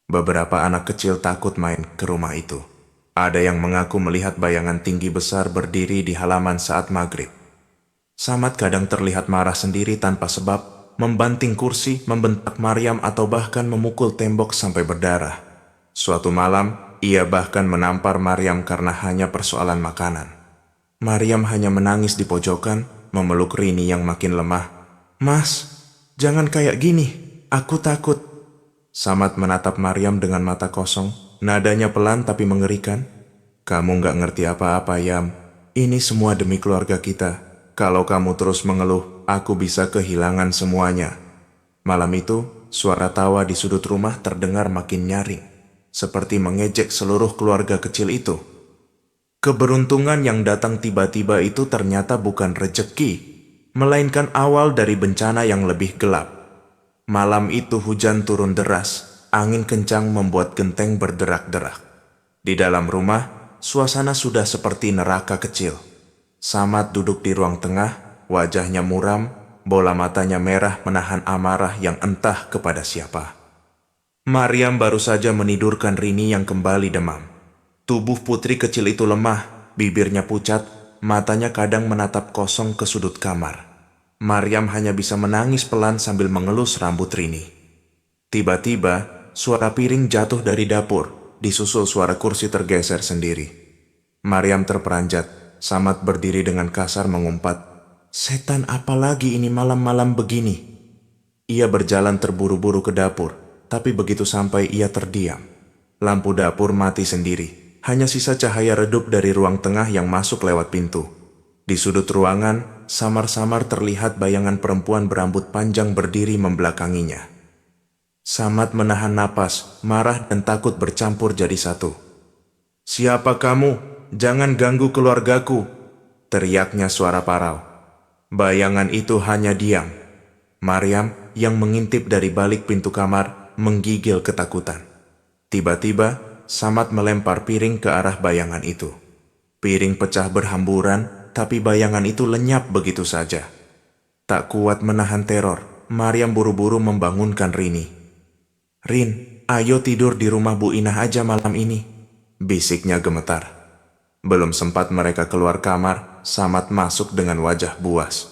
S1: Beberapa anak kecil takut main ke rumah itu. Ada yang mengaku melihat bayangan tinggi besar berdiri di halaman saat maghrib. Samad kadang terlihat marah sendiri tanpa sebab, membanting kursi, membentak Maryam atau bahkan memukul tembok sampai berdarah. Suatu malam, ia bahkan menampar Maryam karena hanya persoalan makanan. Maryam hanya menangis di pojokan, memeluk Rini yang makin lemah. "Mas, jangan kayak gini, aku takut." Samad menatap Maryam dengan mata kosong, nadanya pelan tapi mengerikan. Kamu nggak ngerti apa-apa, Yam. Ini semua demi keluarga kita. Kalau kamu terus mengeluh, aku bisa kehilangan semuanya. Malam itu, suara tawa di sudut rumah terdengar makin nyaring, seperti mengejek seluruh keluarga kecil itu. Keberuntungan yang datang tiba-tiba itu ternyata bukan rejeki, melainkan awal dari bencana yang lebih gelap. Malam itu hujan turun deras, angin kencang membuat genteng berderak-derak. Di dalam rumah, suasana sudah seperti neraka kecil. Samad duduk di ruang tengah, wajahnya muram, bola matanya merah menahan amarah yang entah kepada siapa. Maryam baru saja menidurkan Rini yang kembali demam. Tubuh putri kecil itu lemah, bibirnya pucat, matanya kadang menatap kosong ke sudut kamar. Maryam hanya bisa menangis pelan sambil mengelus rambut Rini. Tiba-tiba, suara piring jatuh dari dapur, disusul suara kursi tergeser sendiri. Maryam terperanjat. Samad berdiri dengan kasar mengumpat, "Setan apa lagi ini malam-malam begini?" Ia berjalan terburu-buru ke dapur, tapi begitu sampai ia terdiam. Lampu dapur mati sendiri, hanya sisa cahaya redup dari ruang tengah yang masuk lewat pintu. Di sudut ruangan, samar-samar terlihat bayangan perempuan berambut panjang berdiri membelakanginya. Samad menahan napas, marah dan takut bercampur jadi satu. "Siapa kamu? Jangan ganggu keluargaku!" teriaknya suara parau. Bayangan itu hanya diam. Maryam yang mengintip dari balik pintu kamar menggigil ketakutan. Tiba-tiba, Samad melempar piring ke arah bayangan itu. Piring pecah berhamburan, tapi bayangan itu lenyap begitu saja. Tak kuat menahan teror, Maryam buru-buru membangunkan Rini. "Rin, ayo tidur di rumah Bu Inah aja malam ini," bisiknya gemetar. Belum sempat mereka keluar kamar, Samad masuk dengan wajah buas.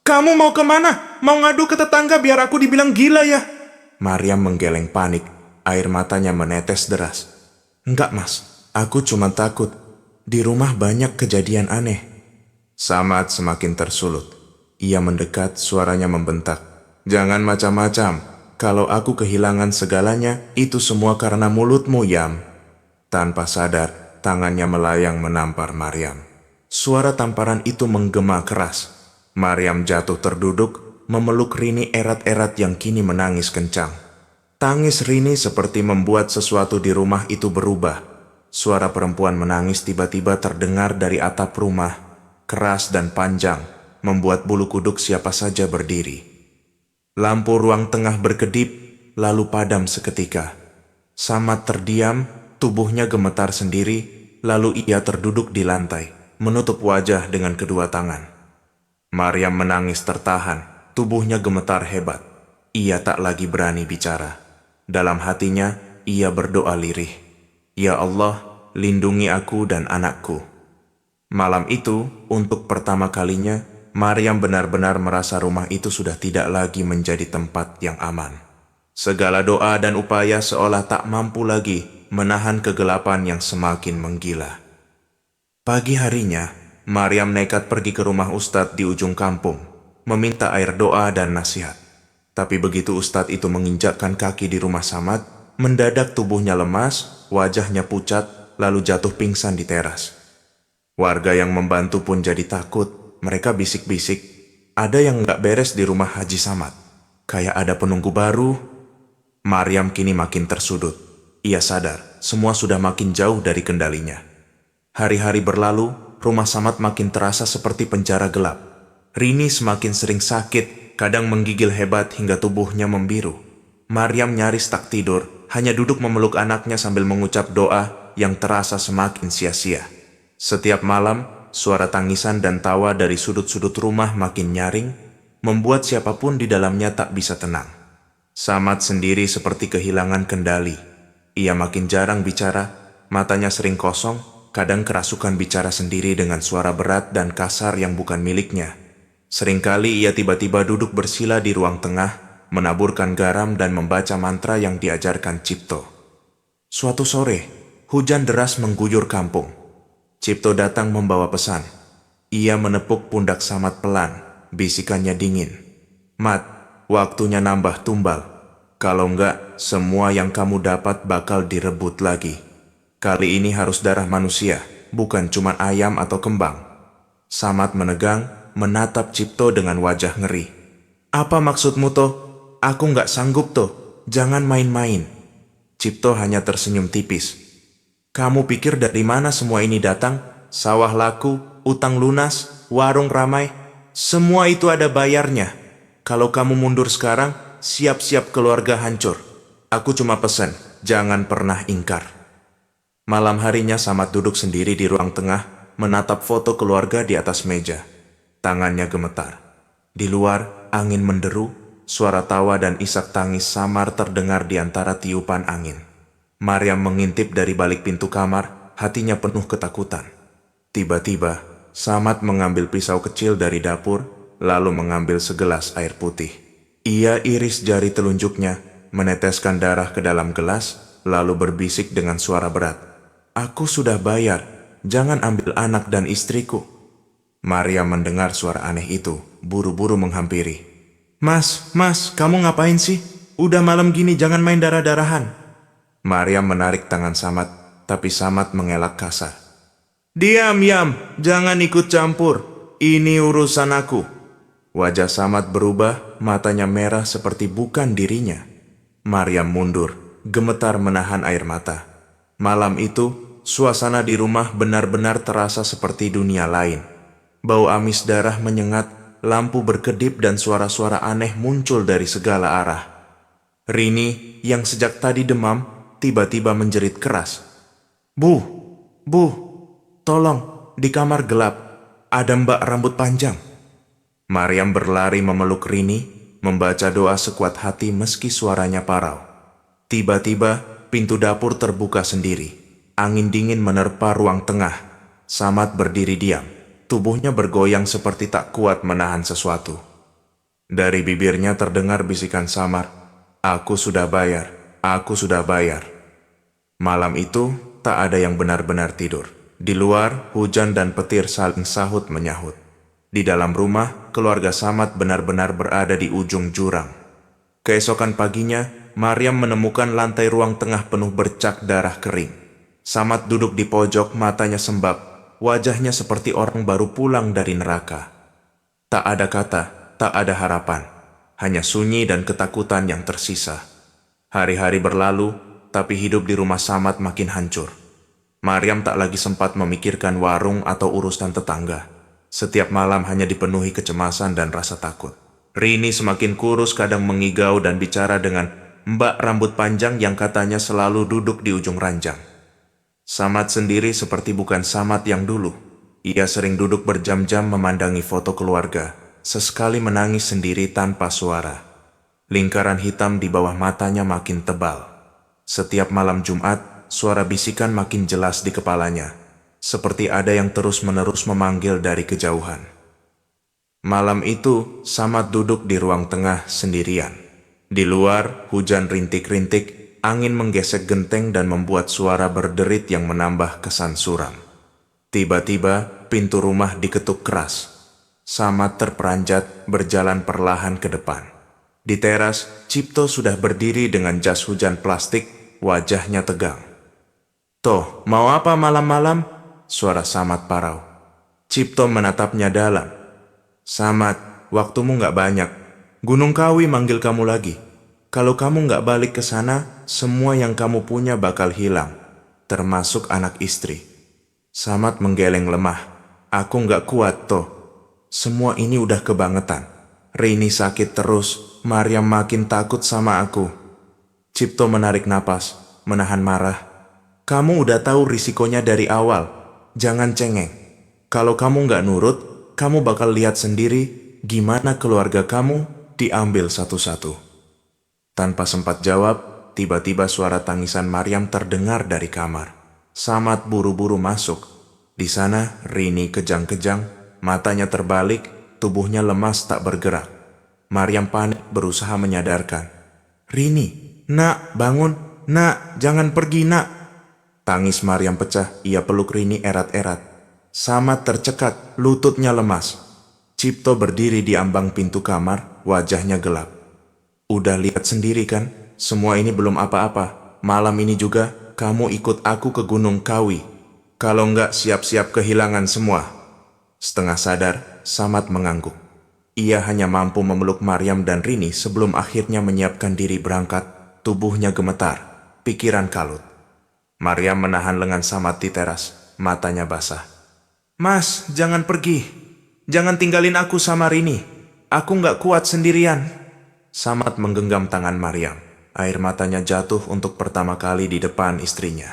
S1: "Kamu mau kemana? Mau ngadu ke tetangga biar aku dibilang gila ya?" Maryam menggeleng panik, air matanya menetes deras. "Enggak mas, aku cuma takut. Di rumah banyak kejadian aneh." Samad semakin tersulut. Ia mendekat, suaranya membentak. "Jangan macam-macam. Kalau aku kehilangan segalanya, itu semua karena mulutmu, Yam." Tanpa sadar, tangannya melayang menampar Maryam. Suara tamparan itu menggema keras. Maryam jatuh terduduk, memeluk Rini erat-erat yang kini menangis kencang. Tangis Rini seperti membuat sesuatu di rumah itu berubah. Suara perempuan menangis tiba-tiba terdengar dari atap rumah, keras dan panjang, membuat bulu kuduk siapa saja berdiri. Lampu ruang tengah berkedip, lalu padam seketika. Samad terdiam, tubuhnya gemetar sendiri, lalu ia terduduk di lantai, menutup wajah dengan kedua tangan. Maryam menangis tertahan, tubuhnya gemetar hebat. Ia tak lagi berani bicara. Dalam hatinya, ia berdoa lirih, "Ya Allah, lindungi aku dan anakku." Malam itu, untuk pertama kalinya, Maryam benar-benar merasa rumah itu sudah tidak lagi menjadi tempat yang aman. Segala doa dan upaya seolah tak mampu lagi menahan kegelapan yang semakin menggila. Pagi harinya, Maryam nekat pergi ke rumah Ustadz di ujung kampung, meminta air doa dan nasihat. Tapi begitu Ustadz itu menginjakkan kaki di rumah Samad, mendadak tubuhnya lemas, wajahnya pucat, lalu jatuh pingsan di teras. Warga yang membantu pun jadi takut. Mereka bisik-bisik, "Ada yang nggak beres di rumah Haji Samad. Kayak ada penunggu baru." Maryam kini makin tersudut. Ia sadar, semua sudah makin jauh dari kendalinya. Hari-hari berlalu, rumah Samad makin terasa seperti penjara gelap. Rini semakin sering sakit, kadang menggigil hebat hingga tubuhnya membiru. Maryam nyaris tak tidur, hanya duduk memeluk anaknya sambil mengucap doa yang terasa semakin sia-sia. Setiap malam, suara tangisan dan tawa dari sudut-sudut rumah makin nyaring, membuat siapapun di dalamnya tak bisa tenang. Samad sendiri seperti kehilangan kendali. Ia makin jarang bicara, matanya sering kosong, kadang kerasukan bicara sendiri dengan suara berat dan kasar yang bukan miliknya. Seringkali ia tiba-tiba duduk bersila di ruang tengah, menaburkan garam dan membaca mantra yang diajarkan Cipto. Suatu sore, hujan deras mengguyur kampung. Cipto datang membawa pesan. Ia menepuk pundak Samad pelan, bisikannya dingin. "Mat, waktunya nambah tumbal." Kalau enggak, semua yang kamu dapat bakal direbut lagi. Kali ini harus darah manusia, bukan cuma ayam atau kembang. Samad menegang, menatap Cipto dengan wajah ngeri. Apa maksudmu, Toh? Aku nggak sanggup, Toh. Jangan main-main. Cipto hanya tersenyum tipis. Kamu pikir dari mana semua ini datang? Sawah laku, utang lunas, warung ramai. Semua itu ada bayarnya. Kalau kamu mundur sekarang, siap-siap keluarga hancur. Aku cuma pesan, jangan pernah ingkar. Malam harinya Samad duduk sendiri di ruang tengah, menatap foto keluarga di atas meja. Tangannya gemetar. Di luar, angin menderu, suara tawa dan isak tangis samar terdengar di antara tiupan angin. Maryam mengintip dari balik pintu kamar, hatinya penuh ketakutan. Tiba-tiba, Samad mengambil pisau kecil dari dapur, lalu mengambil segelas air putih. Ia iris jari telunjuknya, meneteskan darah ke dalam gelas, lalu berbisik dengan suara berat. Aku sudah bayar, jangan ambil anak dan istriku. Maryam mendengar suara aneh itu, buru-buru menghampiri. Mas, kamu ngapain sih? Udah malam gini jangan main darah-darahan. Maryam menarik tangan Samad, tapi Samad mengelak kasar. Diam, jangan ikut campur. Ini urusan aku. Wajah Samad berubah, matanya merah seperti bukan dirinya. Maryam mundur, gemetar menahan air mata. Malam itu, suasana di rumah benar-benar terasa seperti dunia lain. Bau amis darah menyengat, lampu berkedip dan suara-suara aneh muncul dari segala arah. Rini, yang sejak tadi demam, tiba-tiba menjerit keras. Bu, tolong, di kamar gelap, ada Mbak rambut panjang. Maryam berlari memeluk Rini, membaca doa sekuat hati meski suaranya parau. Tiba-tiba, pintu dapur terbuka sendiri. Angin dingin menerpa ruang tengah. Samad berdiri diam. Tubuhnya bergoyang seperti tak kuat menahan sesuatu. Dari bibirnya terdengar bisikan samar. Aku sudah bayar. Aku sudah bayar. Malam itu, tak ada yang benar-benar tidur. Di luar, hujan dan petir saling sahut menyahut. Di dalam rumah, keluarga Samad benar-benar berada di ujung jurang. Keesokan paginya, Maryam menemukan lantai ruang tengah penuh bercak darah kering. Samad duduk di pojok, matanya sembab, wajahnya seperti orang baru pulang dari neraka. Tak ada kata, tak ada harapan, hanya sunyi dan ketakutan yang tersisa. Hari-hari berlalu, tapi hidup di rumah Samad makin hancur. Maryam tak lagi sempat memikirkan warung atau urusan tetangga. Setiap malam hanya dipenuhi kecemasan dan rasa takut. Rini semakin kurus, kadang mengigau dan bicara dengan Mbak rambut panjang yang katanya selalu duduk di ujung ranjang. Samad sendiri seperti bukan Samad yang dulu. Ia sering duduk berjam-jam memandangi foto keluarga, sesekali menangis sendiri tanpa suara. Lingkaran hitam di bawah matanya makin tebal. Setiap malam Jumat, suara bisikan makin jelas di kepalanya, seperti ada yang terus-menerus memanggil dari kejauhan. Malam itu, Samad duduk di ruang tengah sendirian. Di luar, hujan rintik-rintik, angin menggesek genteng dan membuat suara berderit yang menambah kesan suram. Tiba-tiba, pintu rumah diketuk keras. Samad terperanjat, berjalan perlahan ke depan. Di teras, Cipto sudah berdiri dengan jas hujan plastik, wajahnya tegang. Toh, mau apa malam-malam? Suara Samad parau. Cipto menatapnya dalam. Samad, waktumu nggak banyak. Gunung Kawi manggil kamu lagi. Kalau kamu nggak balik ke sana, semua yang kamu punya bakal hilang, termasuk anak istri. Samad menggeleng lemah. Aku nggak kuat, Toh. Semua ini udah kebangetan. Rini sakit terus, Maryam makin takut sama aku. Cipto menarik napas, menahan marah. Kamu udah tahu risikonya dari awal. Jangan cengeng. Kalau kamu nggak nurut, kamu bakal lihat sendiri gimana keluarga kamu diambil satu-satu. Tanpa sempat jawab, tiba-tiba suara tangisan Maryam terdengar dari kamar. Samad buru-buru masuk. Di sana, Rini kejang-kejang, matanya terbalik, tubuhnya lemas tak bergerak. Maryam panik berusaha menyadarkan. Rini, nak, bangun. Nak, jangan pergi, nak. Tangis Maryam pecah, ia peluk Rini erat-erat. Samad tercekat, lututnya lemas. Cipto berdiri di ambang pintu kamar, wajahnya gelap. Udah lihat sendiri kan, semua ini belum apa-apa. Malam ini juga, kamu ikut aku ke Gunung Kawi. Kalau enggak, siap-siap kehilangan semua. Setengah sadar, Samad mengangguk. Ia hanya mampu memeluk Maryam dan Rini sebelum akhirnya menyiapkan diri berangkat. Tubuhnya gemetar, pikiran kalut. Maryam menahan lengan Samad di teras, matanya basah. Mas, jangan pergi. Jangan tinggalin aku sama Rini. Aku nggak kuat sendirian. Samad menggenggam tangan Maryam. Air matanya jatuh untuk pertama kali di depan istrinya.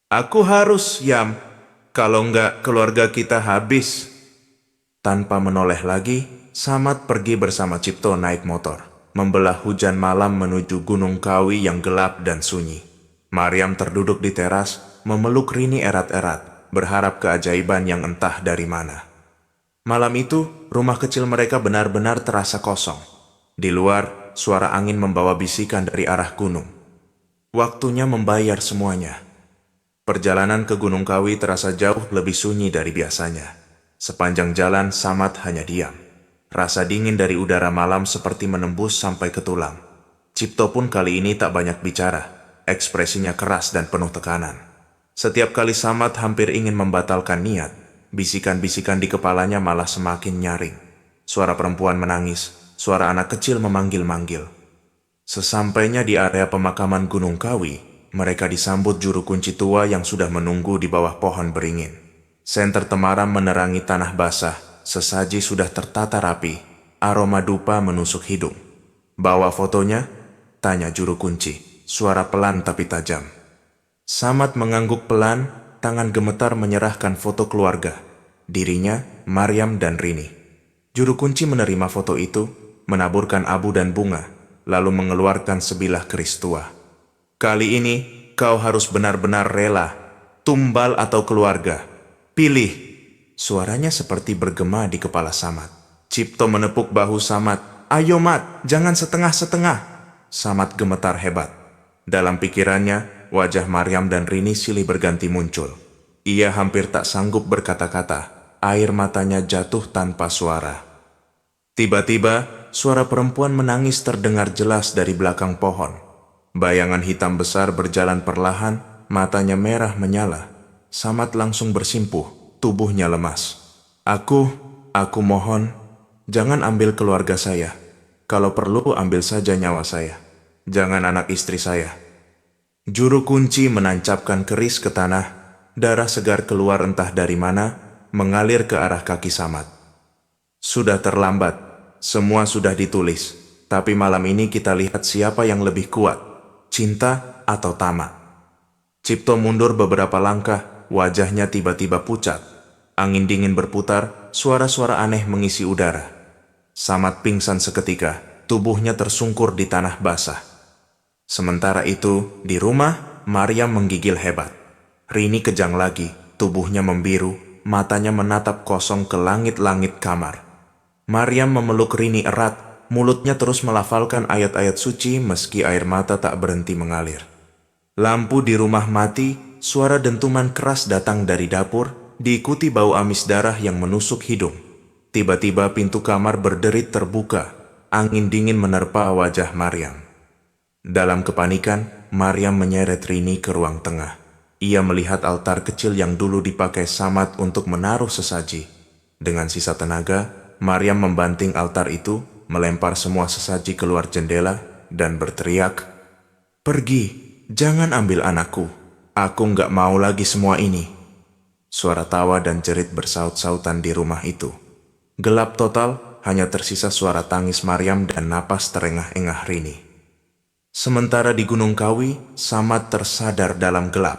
S1: Aku harus, Yam. Kalau nggak, keluarga kita habis. Tanpa menoleh lagi, Samad pergi bersama Cipto naik motor, membelah hujan malam menuju Gunung Kawi yang gelap dan sunyi. Maryam terduduk di teras, memeluk Rini erat-erat, berharap keajaiban yang entah dari mana. Malam itu, rumah kecil mereka benar-benar terasa kosong. Di luar, suara angin membawa bisikan dari arah gunung. Waktunya membayar semuanya. Perjalanan ke Gunung Kawi terasa jauh lebih sunyi dari biasanya. Sepanjang jalan, Samad hanya diam. Rasa dingin dari udara malam seperti menembus sampai ke tulang. Cipto pun kali ini tak banyak bicara. Ekspresinya keras dan penuh tekanan. Setiap kali Samad hampir ingin membatalkan niat, bisikan-bisikan di kepalanya malah semakin nyaring. Suara perempuan menangis. Suara anak kecil memanggil-manggil. Sesampainya di area pemakaman Gunung Kawi, mereka disambut juru kunci tua yang sudah menunggu di bawah pohon beringin. Senter temaram menerangi tanah basah, sesaji sudah tertata rapi, aroma dupa menusuk hidung. Bawa fotonya? Tanya juru kunci, suara pelan tapi tajam. Samad mengangguk pelan, tangan gemetar menyerahkan foto keluarga. Dirinya, Maryam dan Rini. Juru kunci menerima foto itu, menaburkan abu dan bunga, lalu mengeluarkan sebilah keris tua. Kali ini, kau harus benar-benar rela, tumbal atau keluarga. Pilih. Suaranya seperti bergema di kepala Samad. Cipto menepuk bahu Samad. Ayo Mat, jangan setengah-setengah. Samad gemetar hebat. Dalam pikirannya, wajah Maryam dan Rini silih berganti muncul. Ia hampir tak sanggup berkata-kata. Air matanya jatuh tanpa suara. Tiba-tiba, suara perempuan menangis terdengar jelas dari belakang pohon. Bayangan hitam besar berjalan perlahan, matanya merah menyala. Samad langsung bersimpuh, tubuhnya lemas. Aku mohon, jangan ambil keluarga saya. Kalau perlu, ambil saja nyawa saya. Jangan anak istri saya. Juru kunci menancapkan keris ke tanah, darah segar keluar entah dari mana, mengalir ke arah kaki Samad. Sudah terlambat, semua sudah ditulis, tapi malam ini kita lihat siapa yang lebih kuat, cinta atau tamak. Cipto mundur beberapa langkah, wajahnya tiba-tiba pucat. Angin dingin berputar, suara-suara aneh mengisi udara. Samad pingsan seketika, tubuhnya tersungkur di tanah basah. Sementara itu, di rumah, Maryam menggigil hebat. Rini kejang lagi, tubuhnya membiru, matanya menatap kosong ke langit-langit kamar. Maryam memeluk Rini erat, mulutnya terus melafalkan ayat-ayat suci meski air mata tak berhenti mengalir. Lampu di rumah mati, suara dentuman keras datang dari dapur, diikuti bau amis darah yang menusuk hidung. Tiba-tiba pintu kamar berderit terbuka, angin dingin menerpa wajah Maryam. Dalam kepanikan, Maryam menyeret Rini ke ruang tengah. Ia melihat altar kecil yang dulu dipakai Samad untuk menaruh sesaji. Dengan sisa tenaga, Maryam membanting altar itu, melempar semua sesaji keluar jendela, dan berteriak, "Pergi, jangan ambil anakku. Aku nggak mau lagi semua ini." Suara tawa dan jerit bersaut-sautan di rumah itu. Gelap total, hanya tersisa suara tangis Maryam dan napas terengah-engah Rini. Sementara di Gunung Kawi, Samad tersadar dalam gelap.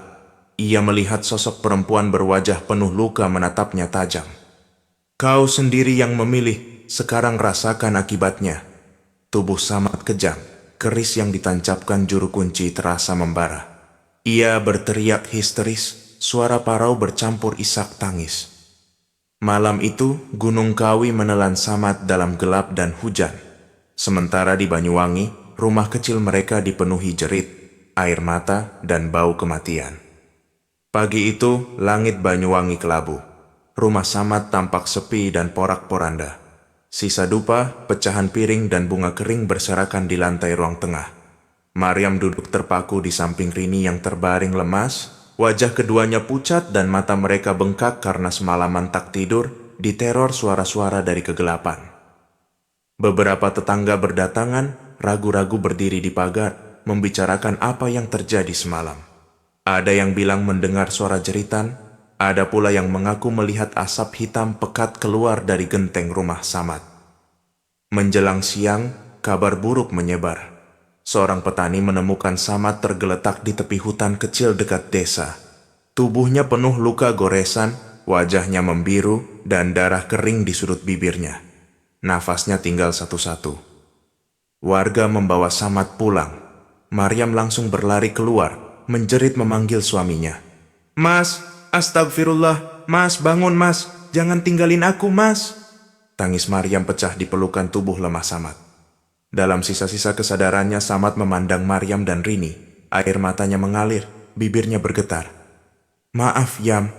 S1: Ia melihat sosok perempuan berwajah penuh luka menatapnya tajam. Kau sendiri yang memilih, sekarang rasakan akibatnya. Tubuh Samad kejam, keris yang ditancapkan juru kunci terasa membara. Ia berteriak histeris, suara parau bercampur isak tangis. Malam itu, Gunung Kawi menelan Samad dalam gelap dan hujan. Sementara di Banyuwangi, rumah kecil mereka dipenuhi jerit, air mata, dan bau kematian. Pagi itu, langit Banyuwangi kelabu. Rumah Samad tampak sepi dan porak-poranda. Sisa dupa, pecahan piring dan bunga kering berserakan di lantai ruang tengah. Maryam duduk terpaku di samping Rini yang terbaring lemas. Wajah keduanya pucat dan mata mereka bengkak karena semalaman tak tidur, diteror suara-suara dari kegelapan. Beberapa tetangga berdatangan, ragu-ragu berdiri di pagar, membicarakan apa yang terjadi semalam. Ada yang bilang mendengar suara jeritan, ada pula yang mengaku melihat asap hitam pekat keluar dari genteng rumah Samad. Menjelang siang, kabar buruk menyebar. Seorang petani menemukan Samad tergeletak di tepi hutan kecil dekat desa. Tubuhnya penuh luka goresan, wajahnya membiru, dan darah kering di sudut bibirnya. Nafasnya tinggal satu-satu. Warga membawa Samad pulang. Maryam langsung berlari keluar, menjerit memanggil suaminya. "Mas, astagfirullah, mas bangun mas, jangan tinggalin aku mas." Tangis Maryam pecah di pelukan tubuh lemah Samad. Dalam sisa-sisa kesadarannya, Samad memandang Maryam dan Rini. Air matanya mengalir, bibirnya bergetar. "Maaf Yam,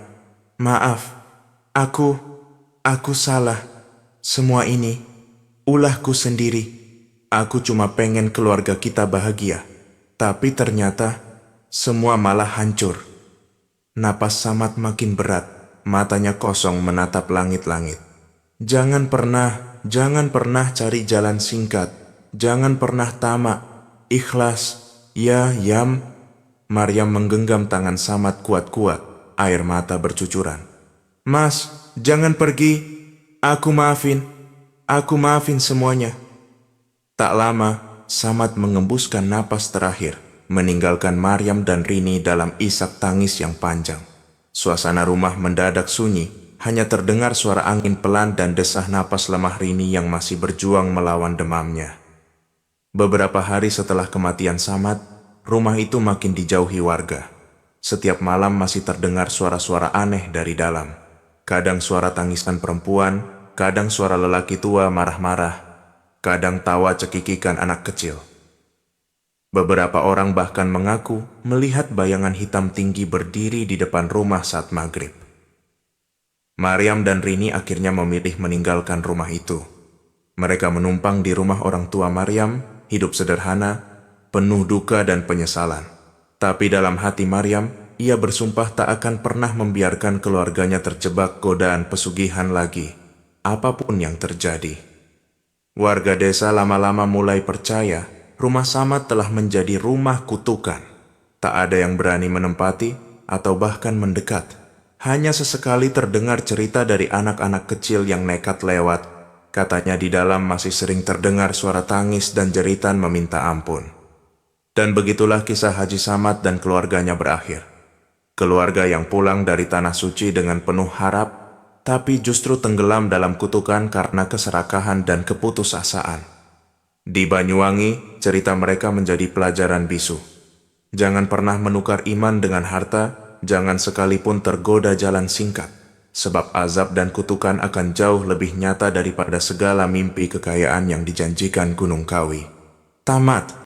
S1: maaf, aku salah. Semua ini, ulahku sendiri. Aku cuma pengen keluarga kita bahagia. Tapi ternyata, semua malah hancur." Napas Samad makin berat, matanya kosong menatap langit-langit. Jangan pernah cari jalan singkat. Jangan pernah tamak, ikhlas, ya Yam." Maryam menggenggam tangan Samad kuat-kuat, air mata bercucuran. "Mas, jangan pergi. Aku maafin semuanya." Tak lama, Samad mengembuskan napas terakhir, meninggalkan Maryam dan Rini dalam isak tangis yang panjang. Suasana rumah mendadak sunyi, hanya terdengar suara angin pelan dan desah napas lemah Rini yang masih berjuang melawan demamnya. Beberapa hari setelah kematian Samad, rumah itu makin dijauhi warga. Setiap malam masih terdengar suara-suara aneh dari dalam. Kadang suara tangisan perempuan, kadang suara lelaki tua marah-marah, kadang tawa cekikikan anak kecil. Beberapa orang bahkan mengaku melihat bayangan hitam tinggi berdiri di depan rumah saat maghrib. Maryam dan Rini akhirnya memilih meninggalkan rumah itu. Mereka menumpang di rumah orang tua Maryam, hidup sederhana, penuh duka dan penyesalan. Tapi dalam hati Maryam, ia bersumpah tak akan pernah membiarkan keluarganya terjebak godaan pesugihan lagi, apapun yang terjadi. Warga desa lama-lama mulai percaya rumah Samad telah menjadi rumah kutukan. Tak ada yang berani menempati atau bahkan mendekat. Hanya sesekali terdengar cerita dari anak-anak kecil yang nekat lewat. Katanya di dalam masih sering terdengar suara tangis dan jeritan meminta ampun. Dan begitulah kisah Haji Samad dan keluarganya berakhir. Keluarga yang pulang dari Tanah Suci dengan penuh harap, tapi justru tenggelam dalam kutukan karena keserakahan dan keputusasaan. Di Banyuwangi, cerita mereka menjadi pelajaran bisu. Jangan pernah menukar iman dengan harta, jangan sekalipun tergoda jalan singkat. Sebab azab dan kutukan akan jauh lebih nyata daripada segala mimpi kekayaan yang dijanjikan Gunung Kawi. Tamat.